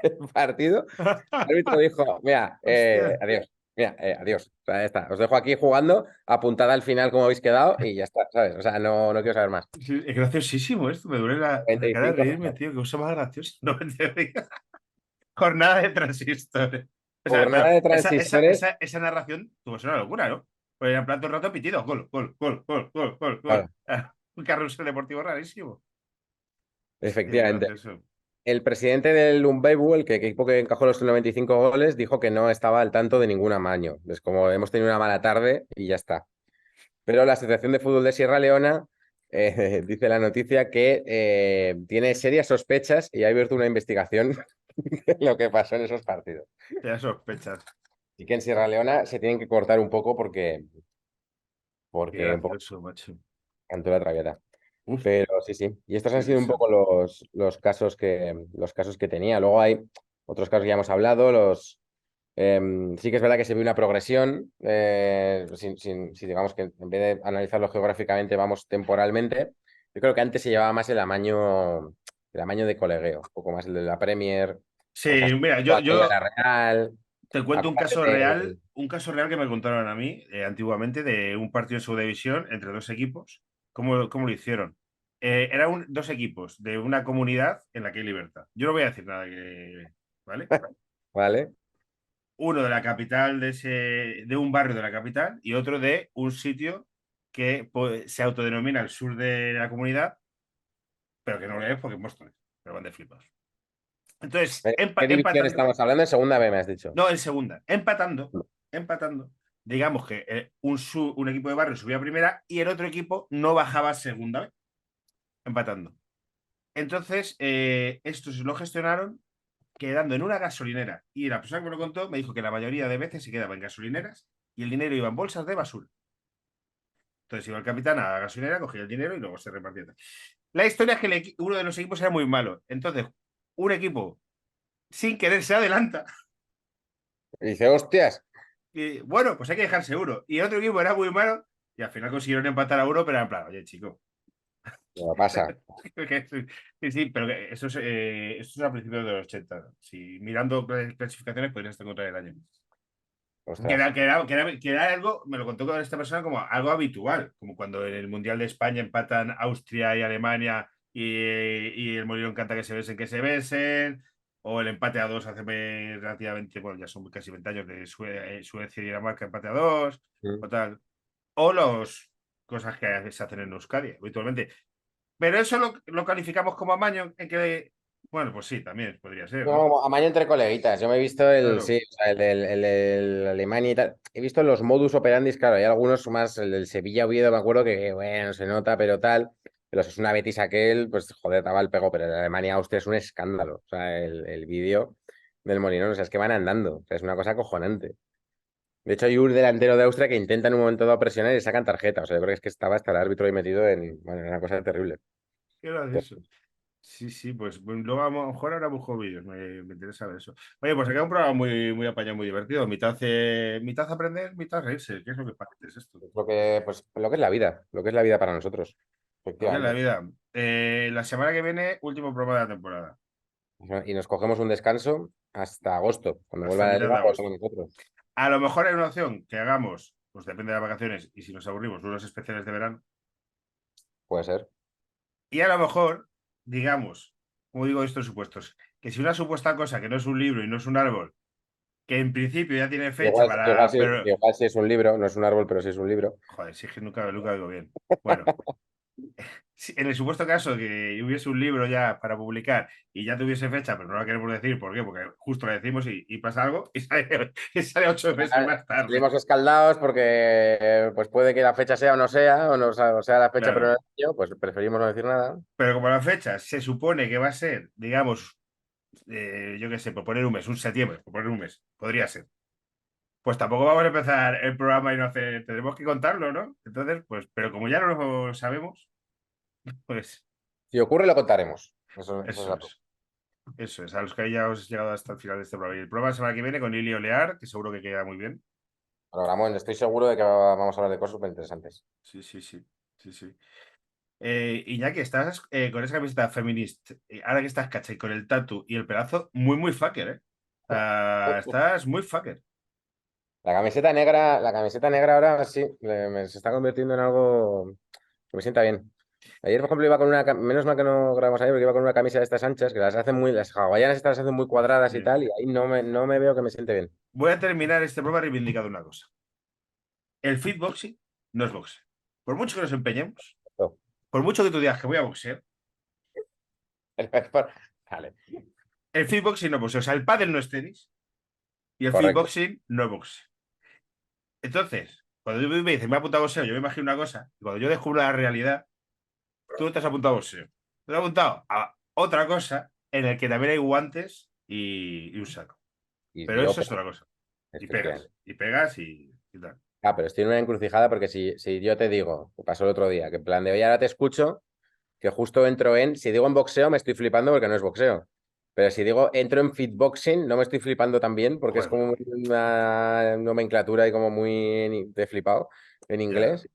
el partido. El árbitro dijo, mira, Hostia. adiós. Mira, adiós. O sea, ya está. Os dejo aquí jugando, apuntada al final cómo habéis quedado y ya está, ¿sabes? O sea, no quiero saber más. Sí, es graciosísimo esto. Me duele la cara de 95. reírme, tío. Que cosa más graciosa. No me digas. Jornada de transistores. O sea, Jornada pero de transistores. esa narración tuvo una locura, ¿no? Pues en plan todo el rato pitido. Gol, gol, gol, gol, gol, gol, Claro, gol. Un carrusel deportivo rarísimo. Qué efectivamente. gracioso. El presidente del Lumbebu, el equipo que encajó los 95 goles, dijo que no estaba al tanto de ningún amaño. Es como hemos tenido una mala tarde y ya está. Pero la Asociación de Fútbol de Sierra Leona dice la noticia que tiene serias sospechas y ha abierto una investigación de lo que pasó en esos partidos. Te da sospechas. Y que en Sierra Leona se tienen que cortar un poco porque Qué un poco gracioso, macho. cantó la traviata. Uf, Pero sí, sí. Y estos qué han sido un risa. poco los casos que tenía. Luego hay otros casos que ya hemos hablado. Sí que es verdad que se ve una progresión. Si digamos que en vez de analizarlo geográficamente, vamos temporalmente. Yo creo que antes se llevaba más el amaño de colegueo, un poco más el de la Premier, Sí, cosas mira, como aquella de la Real. te cuento Acuérdate un caso real que me contaron a mí antiguamente de un partido en segunda división entre dos equipos. ¿Cómo lo hicieron? Eran dos equipos de una comunidad en la que hay libertad. Yo no voy a decir nada ¿vale? ¿vale? Uno de la capital de un barrio de la capital y otro de un sitio que pues, se autodenomina el sur de la comunidad, pero que no lo es porque es Móstoles, pero van de flipas. Entonces, ¿Qué división empatando. estamos hablando? En segunda B, me has dicho. No, en segunda. Empatando. Digamos que un equipo de barrio subía a primera y el otro equipo no bajaba a segunda vez. Empatando. Entonces, estos lo gestionaron quedando en una gasolinera. Y la persona que me lo contó me dijo que la mayoría de veces se quedaba en gasolineras y el dinero iba en bolsas de basura. Entonces iba el capitán a la gasolinera, cogía el dinero y luego se repartía. La historia es que uno de los equipos era muy malo. Entonces, un equipo sin querer se adelanta. Y dice, hostias. Y, bueno, pues hay que dejarse uno. Y el otro equipo era muy malo y al final consiguieron empatar a uno, pero en plan, oye, chico. No pasa. Sí, sí, pero esto es a principios de los 80. Si mirando clasificaciones podrías encontrar el año. Ostras. Que era algo, me lo contó con esta persona como algo habitual, como cuando en el Mundial de España empatan Austria y Alemania y el Molinón canta que se besen, o el empate a dos hace relativamente, bueno, ya son casi 20 años de Suecia y Dinamarca empate a dos, Mm. o tal. O los cosas que se hacen en Euskadi habitualmente. Pero eso lo calificamos como amaño en que, bueno, pues sí, también podría ser, ¿no? No, amaño entre coleguitas. Yo me he visto Claro. sí, o sea, el Alemania y tal. He visto los modus operandi, claro, hay algunos más, el del Sevilla-Oviedo, me acuerdo que, bueno, se nota, pero tal. Pero si es una Betis aquel, pues joder, estaba el pego, pero el Alemania-Austria es un escándalo. O sea, el vídeo del Molinón, o sea, es que van andando. O sea, es una cosa acojonante. De hecho, hay un delantero de Austria que intenta en un momento dado presionar y sacan tarjeta. O sea, yo creo que es que estaba hasta el árbitro ahí metido en, bueno, era una cosa terrible. ¿Qué era de eso? Sí, sí, pues luego a lo mejor ahora busco vídeos, me interesa ver eso. Oye, pues acá un programa muy apañado, muy divertido. Mitad aprender, mitad reírse. ¿Qué es lo que pasa? Es esto? Pues, lo que es la vida, lo que es la vida para nosotros, Lo que es la efectivamente. vida. La semana que viene, último programa de la temporada. Y nos cogemos un descanso hasta agosto. Cuando Hasta vuelva la mitad de liga, pues agosto. somos nosotros. A lo mejor hay una opción que hagamos, pues depende de las vacaciones, y si nos aburrimos, unos especiales de verano. Puede ser. Y a lo mejor, digamos, como digo estos supuestos, que si una supuesta cosa que no es un libro y no es un árbol, que en principio ya tiene fecha para. Pero, Igual sí es un libro, no es un árbol, pero sí es un libro. joder, si es que nunca lo digo bien. Bueno, en el supuesto caso que hubiese un libro ya para publicar y ya tuviese fecha, pero no la queremos decir, ¿por qué? Porque justo la decimos y pasa algo y sale 8 meses más tarde. Salimos escaldados porque pues puede que la fecha sea o no sea, o sea la fecha Claro. pero no el año, pues preferimos no decir nada. Pero como la fecha se supone que va a ser, digamos, yo qué sé, por poner un mes, un septiembre, por poner un mes, podría ser. Pues tampoco vamos a empezar el programa y no hacer, tendremos que contarlo, ¿no? Entonces, pues, pero como ya no lo sabemos, pues Si ocurre lo contaremos. Eso es eso la es. Eso es, a los que hayamos llegado hasta el final de este programa. Y el programa la semana que viene con Ilio Lear, que seguro que queda muy bien. Bueno, Ramón, estoy seguro de que vamos a hablar de cosas súper interesantes. Sí, sí, sí. Sí, sí. Iñaki, estás con esa camiseta feminista, ahora que estás cacha y con el tatu y el pedazo, muy, muy fucker, ¿eh? O sea, estás muy fucker. La camiseta negra ahora sí, se está convirtiendo en algo que me sienta bien. Ayer, por ejemplo, iba con menos mal que no grabamos ayer, porque iba con una camisa de estas anchas, que las hacen las hawaianas estas las hacen muy cuadradas y Sí. tal, y ahí no me veo que me siente bien. Voy a terminar este programa reivindicando una cosa. El fitboxing no es boxeo. Por mucho que nos empeñemos, No. por mucho que tú digas que voy a boxear, Vale. el fitboxing no es boxeo. O sea, el pádel no es tenis y el Correcto. fitboxing no es boxeo. Entonces, cuando me dicen me he apuntado a boxeo, yo me imagino una cosa, y cuando yo descubro la realidad, tú no te has apuntado a boxeo. Te has apuntado a otra cosa en el que también hay guantes y un saco. Y Pero yo, eso es otra cosa. Y efectivamente. pegas y tal. Ah, pero estoy en una encrucijada porque si yo te digo, que pasó el otro día, que en plan de oye, ahora te escucho, que justo entro si digo en boxeo me estoy flipando porque no es boxeo. Pero si digo entro en fitboxing, no me estoy flipando también porque es Joder, como una nomenclatura y como muy de flipado en ya. inglés.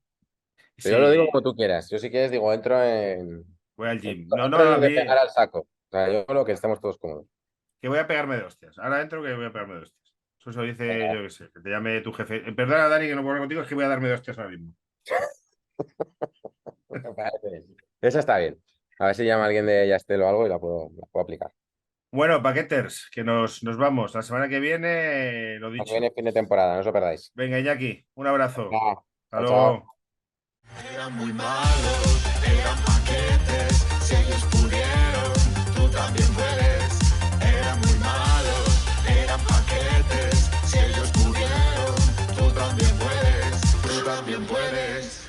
Pero yo lo digo Sí, como tú quieras. Yo si quieres digo entro voy al gym. No, no, entro en a el de mí pegar al saco. O sea, yo creo que estamos todos cómodos. que voy a pegarme de hostias. Ahora entro que voy a pegarme de hostias. Eso se lo dice, Venga, yo qué sé, que te llame tu jefe. Perdona, Dani, que no puedo hablar contigo, es que voy a darme de hostias ahora mismo. me parece bien. Esa está bien. A ver si llama alguien de Yastel o algo y la puedo aplicar. Bueno, paqueters, que nos vamos. La semana que viene, lo Aquí dicho. viene fin de temporada, no os lo perdáis. Venga, Iñaki, un abrazo. Venga, Hasta chao, chao. luego. Eran muy malos, eran paquetes. Si ellos pudieron, tú también puedes. Eran muy malos, eran paquetes. Si ellos pudieron, tú también puedes. Tú también puedes.